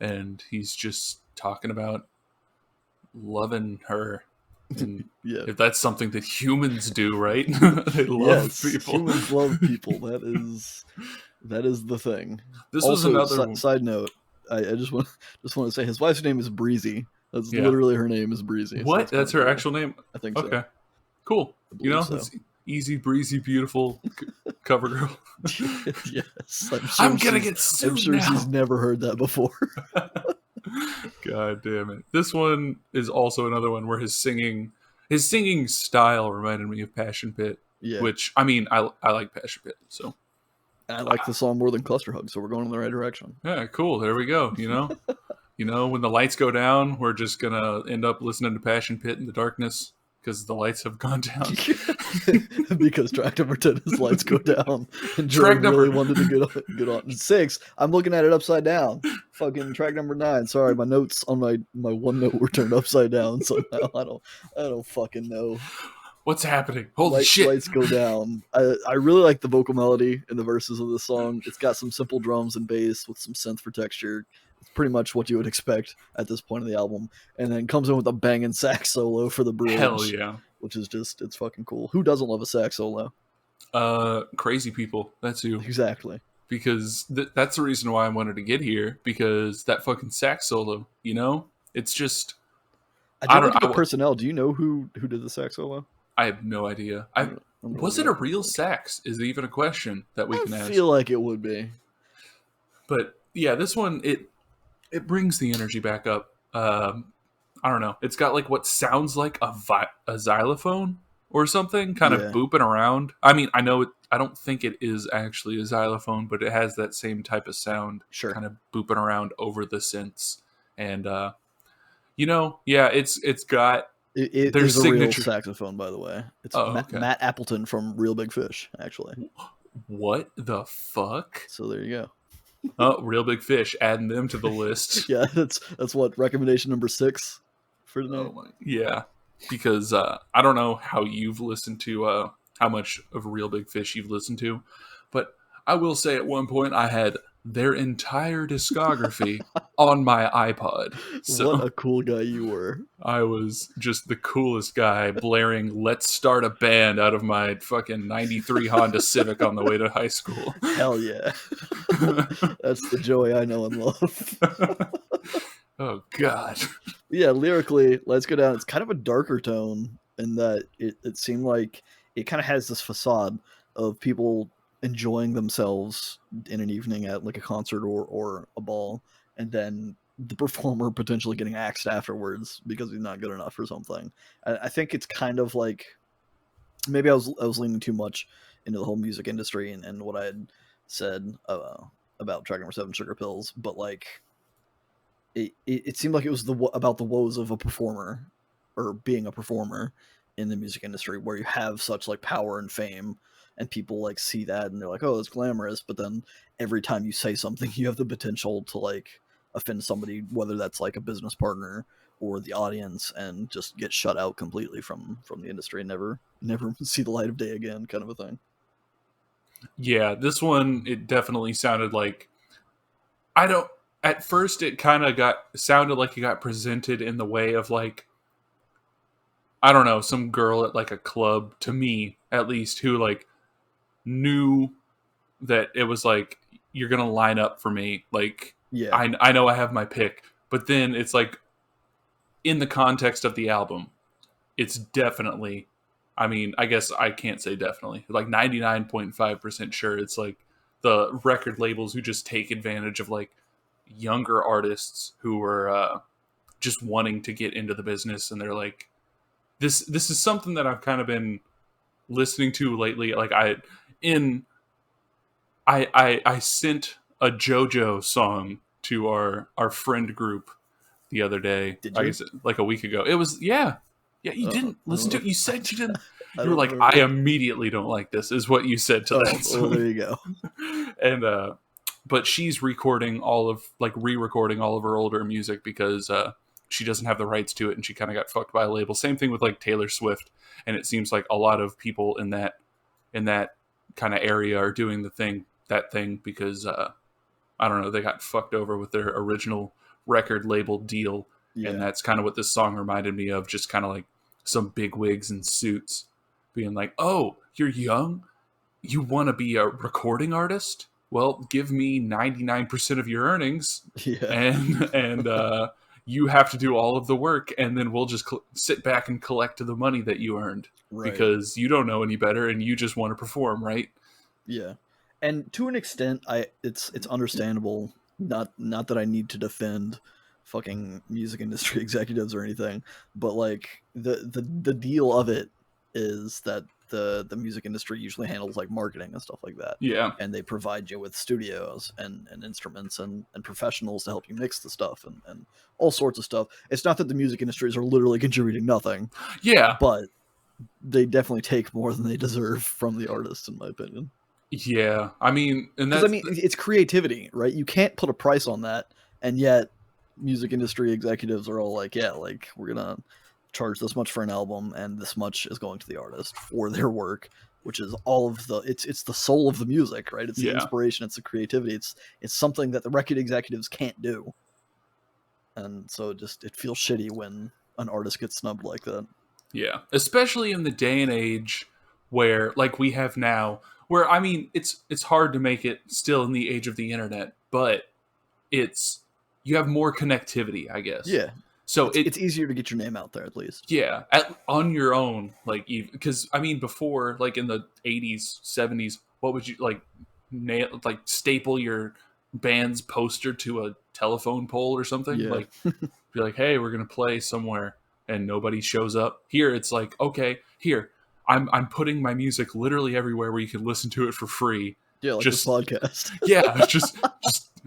B: And he's just talking about loving her. And if that's something that humans do, right? They love people.
A: Humans love people. That is the thing.
B: This also, was another
A: side note. I just want to say his wife's name is Breezy. That's literally her name is Breezy.
B: What? So that's her actual name?
A: I think so.
B: Okay. Cool. It's easy, breezy, beautiful cover girl.
A: Yes.
B: I'm going to get sued.
A: I'm sure she's never heard that before.
B: God damn it. This one is also another one where his singing style reminded me of Passion Pit. Yeah. Which, I mean, I like Passion Pit, so.
A: And I like the song more than Cluster Hug, so we're going in the right direction.
B: Yeah, cool. There we go. When the lights go down, we're just gonna end up listening to Passion Pit in the darkness because the lights have gone down.
A: Because track number 10 is Lights Go Down, and Joey
B: Track number-
A: really wanted to get on 6. I'm looking at it upside down. Fucking track number 9. Sorry, my notes on my OneNote were turned upside down somehow. I don't fucking know.
B: What's happening? Holy shit!
A: Lights Go Down. I really like the vocal melody in the verses of this song. It's got some simple drums and bass with some synth for texture. It's pretty much what you would expect at this point of the album. And then comes in with a banging sax solo for the bridge.
B: Hell yeah.
A: Which is just, it's fucking cool. Who doesn't love a sax solo?
B: Crazy people. That's who.
A: Exactly.
B: Because that's the reason why I wanted to get here, because that fucking sax solo, it's just...
A: I don't know personnel. Do you know who did the sax solo?
B: I have no idea. Was it a real sax? Is even a question that we can ask.
A: I feel like it would be.
B: But yeah, this one, it brings the energy back up. I don't know. It's got like what sounds like a xylophone or something kind of booping around. I mean, I don't think it is actually a xylophone, but it has that same type of sound kind of booping around over the synths. And, it's got...
A: It is a real saxophone, by the way. It's Matt Appleton from Real Big Fish, actually.
B: What the fuck?
A: So there you go.
B: Oh, Real Big Fish, adding them to the list.
A: Yeah, that's what, recommendation number 6 for tonight.
B: Yeah, because I don't know how you've listened to, how much of Real Big Fish you've listened to, but I will say at one point I had their entire discography on my iPod. So
A: what a cool guy you were.
B: I was just the coolest guy blaring Let's Start a Band out of my fucking 93 Honda Civic on the way to high school.
A: Hell yeah. That's the Joey I know and love.
B: Oh, God.
A: Yeah, lyrically, Let's Go Down. It's kind of a darker tone in that it seemed like it kind of has this facade of people enjoying themselves in an evening at like a concert or a ball, and then the performer potentially getting axed afterwards because he's not good enough or something. I think it's kind of like, maybe I was leaning too much into the whole music industry and what I had said about track number 7, Sugar Pills, but like it seemed like it was about the woes of a performer or being a performer in the music industry, where you have such like power and fame, and people like see that and they're like, oh, it's glamorous. But then every time you say something, you have the potential to like offend somebody, whether that's like a business partner or the audience, and just get shut out completely from the industry and never see the light of day again, kind of a thing.
B: Yeah, this one, it definitely sounded like, at first it kind of sounded like it got presented in the way of like, I don't know, some girl at like a club, to me at least, who like knew that it was like, you're gonna line up for me, like, yeah, I know I have my pick. But then it's like, in the context of the album, it's definitely, I mean, I guess I can't say definitely, like 99.5% sure it's like the record labels who just take advantage of like younger artists who are just wanting to get into the business, and they're like, this is something that I've kind of been listening to lately. Like I sent a JoJo song to our friend group the other day. Did you? I guess like a week ago. It was you didn't listen to it. You said you didn't. You were like, I immediately don't like this, is what you said to that song.
A: Well, there you go.
B: And but she's re-recording all of her older music because she doesn't have the rights to it, and she kind of got fucked by a label. Same thing with like Taylor Swift, and it seems like a lot of people in that kind of area are doing that thing because I don't know, they got fucked over with their original record label deal, and that's kind of what this song reminded me of. Just kind of like some big wigs and suits being like, "Oh, you're young, you want to be a recording artist? Well, give me 99% of your earnings, and you have to do all of the work, and then we'll just sit back and collect the money that you earned, because you don't know any better and you just want to perform, right?"
A: Yeah, and to an extent, it's understandable. Not that I need to defend fucking music industry executives or anything, but like the deal of it is that the music industry usually handles like marketing and stuff like that.
B: Yeah.
A: And they provide you with studios and instruments and professionals to help you mix the stuff and all sorts of stuff. It's not that the music industries are literally contributing nothing.
B: Yeah.
A: But they definitely take more than they deserve from the artists, in my opinion.
B: Yeah. I mean, and
A: because
B: that's,
A: it's creativity, right? You can't put a price on that, and yet music industry executives are all like, yeah, like we're gonna charge this much for an album, and this much is going to the artist for their work, which is all of the it's the soul of the music, right? It's the inspiration, it's the creativity, it's something that the record executives can't do, and so it feels shitty when an artist gets snubbed like that.
B: Yeah, especially in the day and age where, like we have now, where I mean, it's hard to make it still in the age of the internet, but you have more connectivity, I guess.
A: Yeah.
B: So
A: it's easier to get your name out there, at least.
B: Yeah, on your own, like, because I mean, before, like in the 80s, 70s, what would you like staple your band's poster to a telephone pole or something?
A: Yeah.
B: Like, be like, hey, we're gonna play somewhere, and nobody shows up. Here, it's like, okay, here, I'm putting my music literally everywhere where you can listen to it for free.
A: Yeah, like this podcast.
B: Yeah, just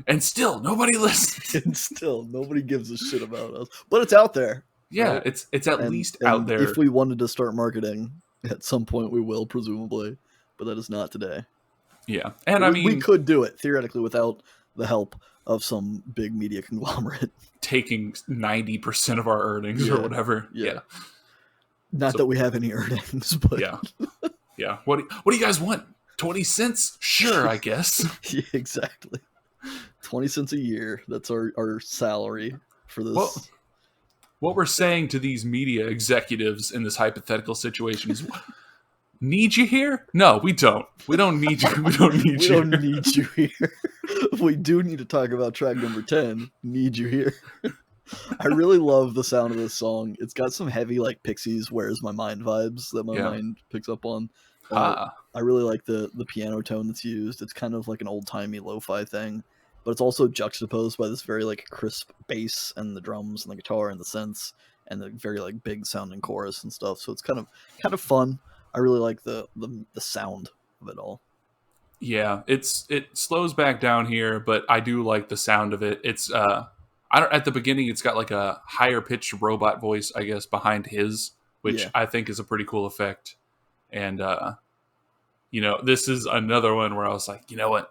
B: and still nobody listens.
A: And still nobody gives a shit about us. But it's out there.
B: Yeah, right? it's at least out there.
A: If we wanted to start marketing, at some point we will, presumably. But that is not today.
B: Yeah. And I mean,
A: we could do it theoretically without the help of some big media conglomerate
B: taking 90% of our earnings or whatever. Yeah.
A: Not that we have any earnings, but
B: yeah. What do you guys want? 20 cents? Sure, I guess.
A: Yeah, exactly. 20 cents a year. That's our salary for this.
B: Well, what we're saying to these media executives in this hypothetical situation is, need you here? No, we don't. We don't need you. We don't need you.
A: We don't need you here. We do need to talk about track number 10, Need You Here. I really love the sound of this song. It's got some heavy, like, Pixies, Where's My Mind vibes that my mind picks up on. I really like the piano tone that's used. It's kind of like an old-timey lo-fi thing, but it's also juxtaposed by this very, like, crisp bass and the drums and the guitar and the synths and the very, like, big sounding chorus and stuff. So it's kind of fun. I really like the sound of it all.
B: Yeah, it slows back down here, but I do like the sound of it. It's at the beginning it's got like a higher pitched robot voice, I guess, behind his, which I think is a pretty cool effect. And this is another one where I was like, you know what?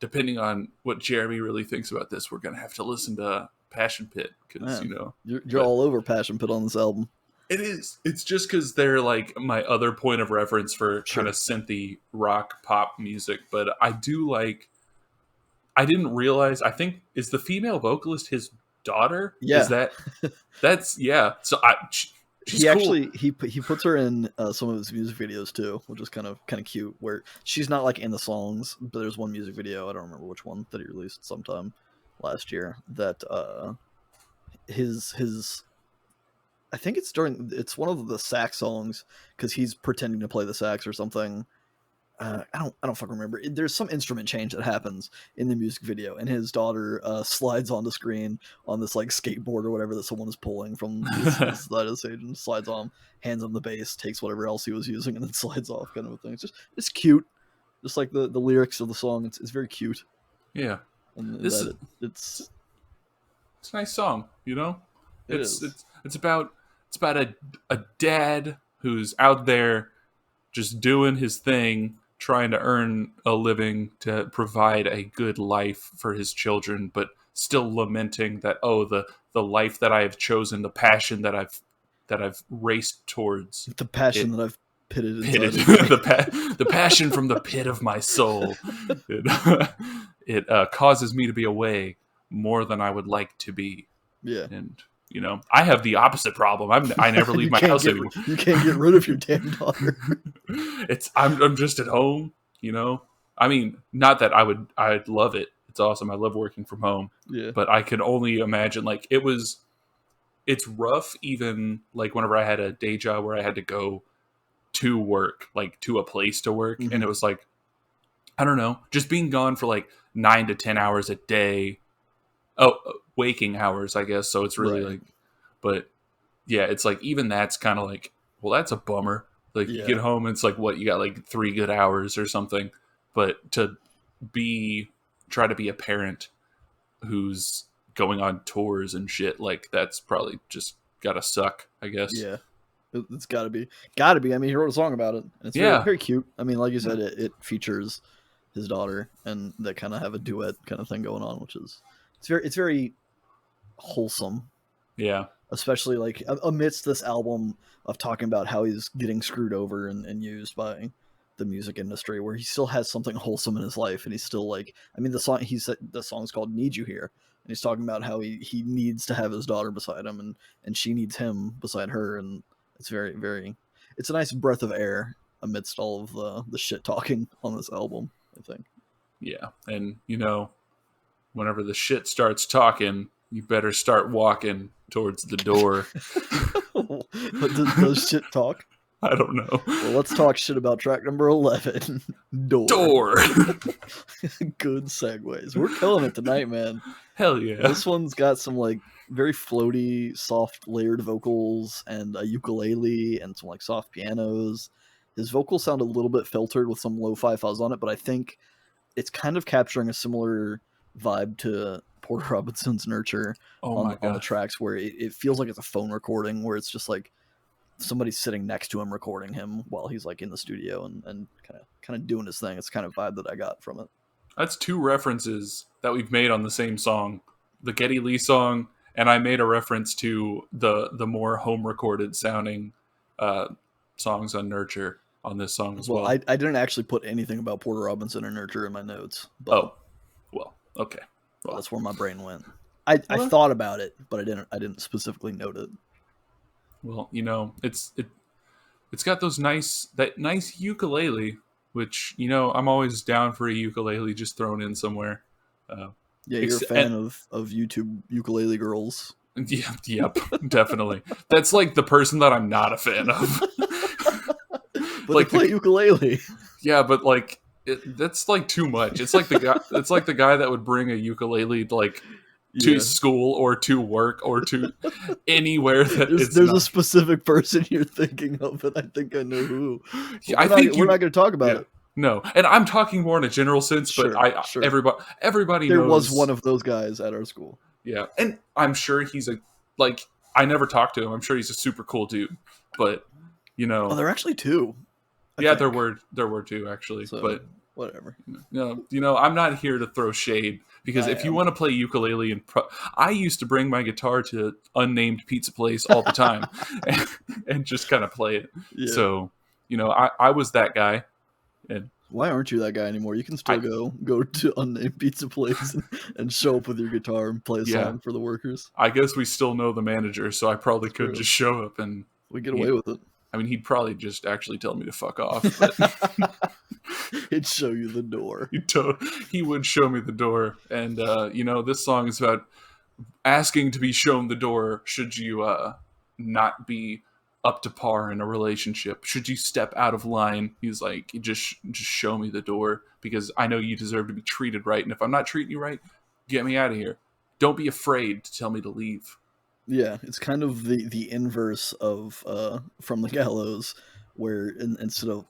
B: Depending on what Jeremy really thinks about this, we're gonna have to listen to Passion Pit because
A: you're all over Passion Pit on this album.
B: It is. It's just because they're like my other point of reference for kind of synthy rock pop music. But I do like. I didn't realize. I think is the female vocalist his daughter.
A: Yeah.
B: Is that's yeah. So she's
A: cool. He puts her in some of his music videos too, which is kind of cute. Where she's not like in the songs, but there's one music video, I don't remember which one, that he released sometime last year. That his I think it's one of the sax songs because he's pretending to play the sax or something. I don't fucking remember. There's some instrument change that happens in the music video, and his daughter slides onto screen on this like skateboard or whatever that someone is pulling from this side of the stage, and slides on, hands him the bass, takes whatever else he was using, and then slides off, kind of a thing. It's cute, just like the lyrics of the song. It's very cute.
B: Yeah,
A: and it's
B: a nice song, It's about a dad who's out there just doing his thing, trying to earn a living to provide a good life for his children, but still lamenting that, the life that I have chosen, the passion that I've raced towards,
A: the passion that I've pitted
B: the passion from the pit of my soul. It causes me to be away more than I would like to be.
A: Yeah,
B: and I have the opposite problem. I never leave my house anymore.
A: You can't get rid of your damn daughter.
B: I'm just at home, I mean, not that I'd love it. It's awesome. I love working from home.
A: Yeah.
B: But I can only imagine like it's rough even like whenever I had a day job where I had to go to work, like to a place to work. Mm-hmm. And it was like, I don't know, just being gone for like 9 to 10 hours a day. Oh, waking hours, I guess. So it's really like, but yeah, it's like even that's kind of like, well, that's a bummer. Like you get home and it's like, what, you got like 3 good hours or something. But to try to be a parent who's going on tours and shit, like that's probably just gotta suck, I guess.
A: Yeah. It's gotta be. I mean, he wrote a song about it, and it's very, very cute. I mean, like you said, it features his daughter, and they kind of have a duet kind of thing going on, which is it's very wholesome.
B: Yeah.
A: Especially like amidst this album of talking about how he's getting screwed over and used by the music industry, where he still has something wholesome in his life, and he's still like, I mean, the song's called "Need You Here," and he's talking about how he needs to have his daughter beside him, and she needs him beside her, and it's very, very, it's a nice breath of air amidst all of the shit talking on this album, I think.
B: Yeah, and whenever the shit starts talking, you better start walking towards the door.
A: But does shit talk?
B: I don't know.
A: Well, let's talk shit about track number 11, Door. Good Segways. We're killing it tonight, man.
B: Hell yeah.
A: This one's got some like very floaty, soft, layered vocals and a ukulele and some like soft pianos. His vocals sound a little bit filtered with some lo-fi fuzz on it, but I think it's kind of capturing a similar vibe to Porter Robinson's Nurture on the tracks, where it feels like it's a phone recording, where it's just like somebody's sitting next to him recording him while he's like in the studio and kind of doing his thing. It's kind of vibe that I got from it.
B: That's 2 references that we've made on the same song, the Geddy Lee song, and I made a reference to the more home recorded sounding songs on Nurture on this song as well.
A: I didn't actually put anything about Porter Robinson or Nurture in my notes. But
B: Okay. Well,
A: that's where my brain went. I thought about it, but I didn't specifically note it.
B: Well, it's got that nice ukulele, which I'm always down for a ukulele just thrown in somewhere.
A: Yeah, you're a fan of YouTube ukulele girls.
B: Yeah, yep, definitely. That's like the person that I'm not a fan of.
A: But like they play ukulele.
B: Yeah, but like that's like too much. It's like the guy. It's like the guy that would bring a ukulele like to school or to work or to anywhere that
A: there's a specific person you're thinking of, and I think I know who.
B: Yeah,
A: we're not going to talk about it.
B: No, and I'm talking more in a general sense, but everybody
A: there
B: knows
A: was one of those guys at our school.
B: Yeah, and I'm sure he's I never talked to him. I'm sure he's a super cool dude, but
A: oh, there are actually 2.
B: Yeah, there were 2 actually, so, but
A: whatever.
B: I'm not here to throw shade, because if you want to play ukulele I used to bring my guitar to unnamed pizza place all the time and just kind of play it. Yeah. So, I was that guy. And
A: why aren't you that guy anymore? You can still go to unnamed pizza place and show up with your guitar and play a song for the workers.
B: I guess we still know the manager, so I probably could just show up and
A: we get away with it.
B: I mean, he'd probably just actually tell me to fuck off. But
A: he'd show you the door.
B: He would show me the door. And, this song is about asking to be shown the door should you not be up to par in a relationship. Should you step out of line? He's like, just show me the door, because I know you deserve to be treated right. And if I'm not treating you right, get me out of here. Don't be afraid to tell me to leave.
A: Yeah, it's kind of the inverse of From the Gallows, where instead of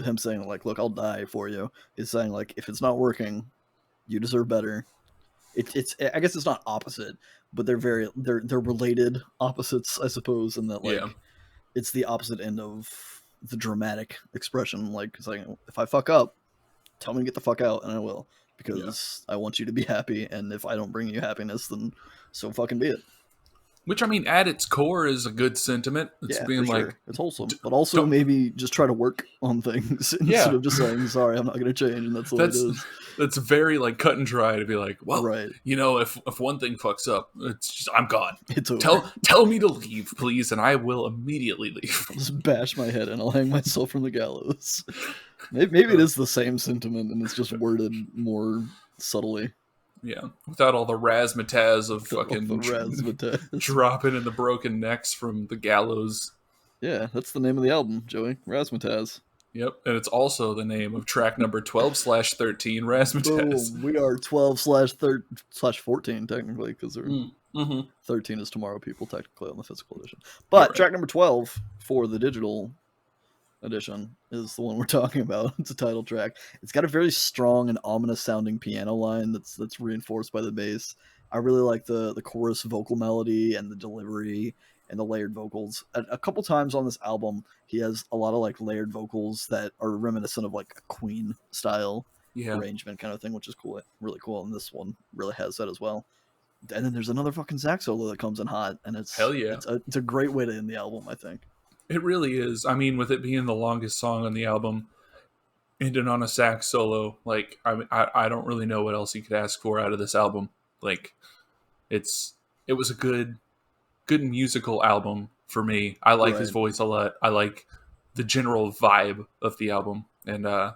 A: him saying like, look, I'll die for you, he's saying like, if it's not working, you deserve better. It's I guess it's not opposite, but they're related opposites, I suppose, in that it's the opposite end of the dramatic expression. Like, saying, if I fuck up, tell me to get the fuck out, and I will, because I want you to be happy, and if I don't bring you happiness, then so fucking be it.
B: Which, I mean, at its core is a good sentiment. It's being like,
A: sure. It's wholesome, but also maybe just try to work on things instead of just saying, sorry, I'm not going to change, and that's what it is.
B: That's very like cut and dry to be like, well, if one thing fucks up, it's just, I'm gone.
A: It's over.
B: Tell me to leave, please, and I will immediately leave.
A: I'll just bash my head and I'll hang myself from the gallows. Maybe it is the same sentiment, and it's just worded more subtly.
B: Yeah, without all the razzmatazz of fucking
A: razzmatazz.
B: Dropping in the broken necks from the gallows.
A: Yeah, that's the name of the album, Joey. Razzmatazz.
B: Yep, and it's also the name of track number 12/13, Razzmatazz.
A: Oh, we are 12/14 technically, because 13 is tomorrow, people, technically, on the physical edition. But track number 12 for the digital edition is the one we're talking about. It's a title track. It's got a very strong and ominous sounding piano line that's reinforced by the bass. I really like the chorus vocal melody and the delivery and the layered vocals. A couple times on this album, he has a lot of like layered vocals that are reminiscent of like a Queen style
B: Yeah.
A: arrangement kind of thing, which is cool, really cool. And this one really has that as well. And then there's another fucking sax solo that comes in hot, and
B: Hell yeah.
A: it's a great way to end the album, I think.
B: It really is. I mean, with it being the longest song on the album, ending on a sax solo, like I don't really know what else you could ask for out of this album. Like, it was a good musical album for me. I like his voice a lot. I like the general vibe of the album, and I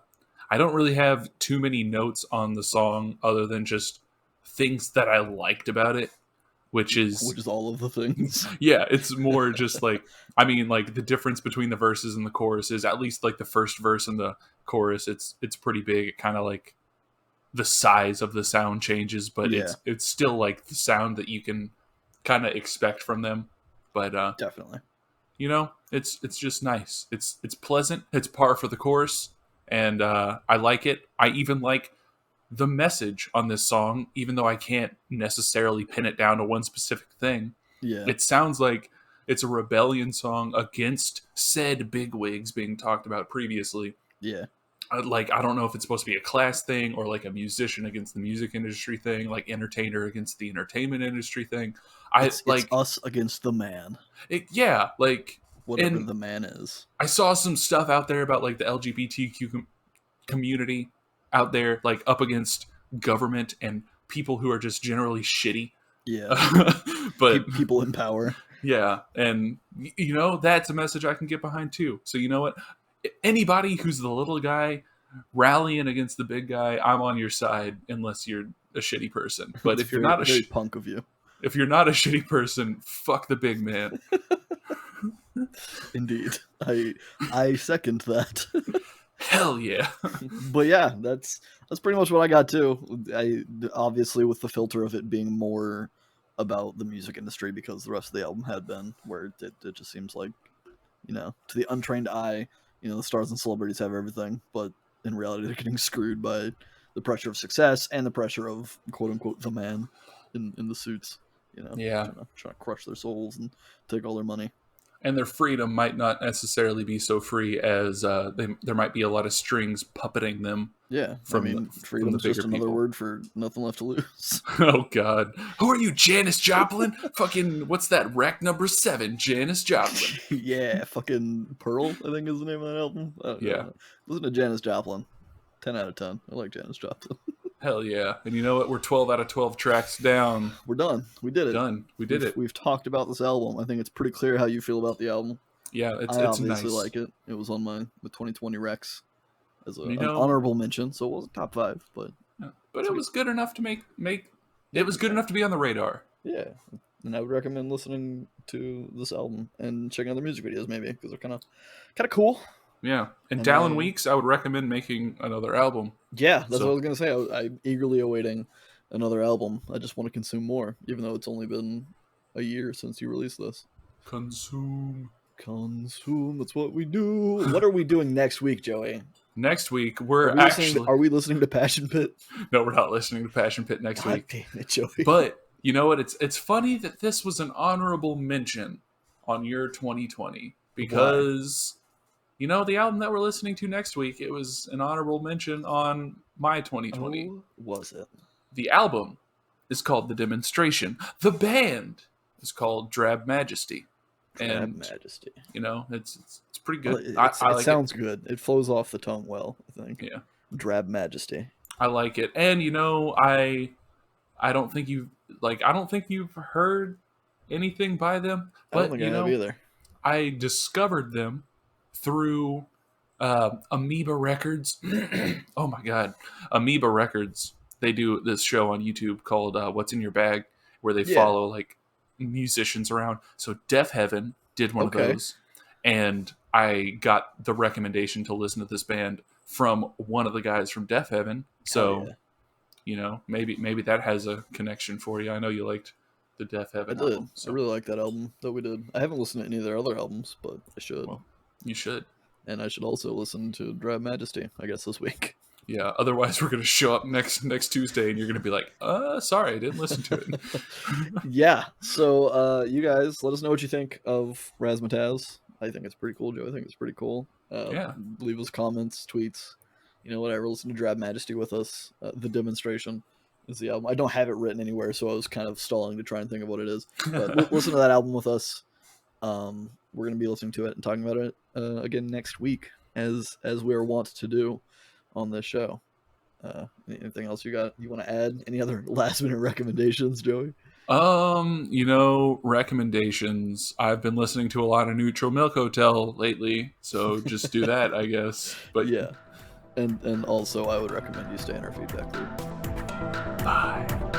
B: don't really have too many notes on the song other than just things that I liked about it, which is
A: all of the things.
B: Yeah, it's more just like, I mean, like the difference between the verses and the chorus is, at least like the first verse and the chorus, it's pretty big. It kind of like the size of the sound changes, but it's still like the sound that you can kind of expect from them. But
A: definitely,
B: you know, it's just nice. It's pleasant. It's par for the course, and I like it. I even like the message on this song, even though I can't necessarily pin it down to one specific thing.
A: Yeah,
B: it sounds like it's a rebellion song against said bigwigs being talked about previously.
A: Yeah.
B: Like, I don't know if it's supposed to be a class thing or like a musician against the music industry thing, like entertainer against the entertainment industry thing.
A: It's us against the man.
B: Like
A: whatever the man is.
B: I saw some stuff out there about like the LGBTQ community out there, like up against government and people who are just generally shitty.
A: Yeah.
B: But
A: people in power.
B: Yeah. And, you know, that's a message I can get behind too. So, you know what? Anybody who's the little guy rallying against the big guy, I'm on your side, unless you're a shitty person. But if you're not
A: very punk of you.
B: If you're not a shitty person, fuck the big man.
A: Indeed. I second that.
B: Hell yeah.
A: But yeah, that's pretty much what I got too. I obviously, with the filter of it being more about the music industry, because the rest of the album had been, where it just seems like, you know, to the untrained eye, you know, the stars and celebrities have everything, but in reality they're getting screwed by the pressure of success and the pressure of quote unquote the man in the suits, you know.
B: Yeah.
A: Trying to crush their souls and take all their money.
B: And their freedom might not necessarily be so free as there might be a lot of strings puppeting them.
A: Yeah, freedom's just another word for nothing left to lose.
B: Oh, God. Who are you, Janice Joplin? Fucking, what's that, Rack number 7, Janice Joplin.
A: Yeah, fucking Pearl, I think is the name of that album. Yeah. Listen to Janice Joplin. 10 out of 10. I like Janice Joplin.
B: Hell yeah. And you know what? We're 12 out of 12 tracks down.
A: We're done. We did it.
B: We did it.
A: We've talked about this album. I think it's pretty clear how you feel about the album.
B: Yeah, it's
A: obviously
B: nice.
A: Like it. It was on my 2020 Rex as an honorable mention, so it wasn't top 5, but
B: it was good enough to make it was good enough to be on the radar.
A: Yeah, and I would recommend listening to this album and checking out the music videos maybe, because they're kind of cool.
B: Yeah, and Dallin Weeks, I would recommend making another album.
A: Yeah, that's what I was gonna say. I'm eagerly awaiting another album. I just want to consume more, even though it's only been a year since you released this.
B: Consume.
A: That's what we do. What are we doing next week, Joey?
B: Next week,
A: are we listening to Passion Pit?
B: No, we're not listening to Passion Pit next week.
A: Damn it, Joey.
B: But you know what? It's funny that this was an honorable mention on your 2020, because you know, the album that we're listening to next week, it was an honorable mention on my 2020.
A: Oh, was it?
B: The album is called The Demonstration. The band is called Drab Majesty.
A: Majesty.
B: You know, it's pretty good.
A: Well, it sounds good. It flows off the tongue well, I think.
B: Yeah.
A: Drab Majesty.
B: I like it. And you know, I don't think you've heard anything by them, but
A: I don't think I have either.
B: I discovered them through Amoeba Records. Oh my God. Amoeba Records. They do this show on YouTube called What's in Your Bag, where they follow like musicians around. So Def Heaven did one of those, and I got the recommendation to listen to this band from one of the guys from Def Heaven. So you know, maybe that has a connection for you. I know you liked the Def Heaven album.
A: So. I really like that album that we did. I haven't listened to any of their other albums, but I should.
B: Well, you should.
A: and I should also listen to Drab Majesty, I guess, this week.
B: Yeah, otherwise we're going to show up next Tuesday and you're going to be like, sorry, I didn't listen to it.
A: Yeah, so you guys, let us know what you think of Razzmatazz. I think it's pretty cool, Joe. I think it's pretty cool.
B: Yeah.
A: Leave us comments, tweets, whatever. Listen to Drab Majesty with us. The Demonstration is the album. I don't have it written anywhere, so I was kind of stalling to try and think of what it is. But listen to that album with us. We're going to be listening to it and talking about it again next week, as we are wont to do on this show. Anything else you want to add? Any other last minute recommendations, Joey?
B: Recommendations. I've been listening to a lot of Neutral Milk Hotel lately, so just do that, I guess. But
A: yeah, and also I would recommend you stay in our feedback loop.
B: Bye.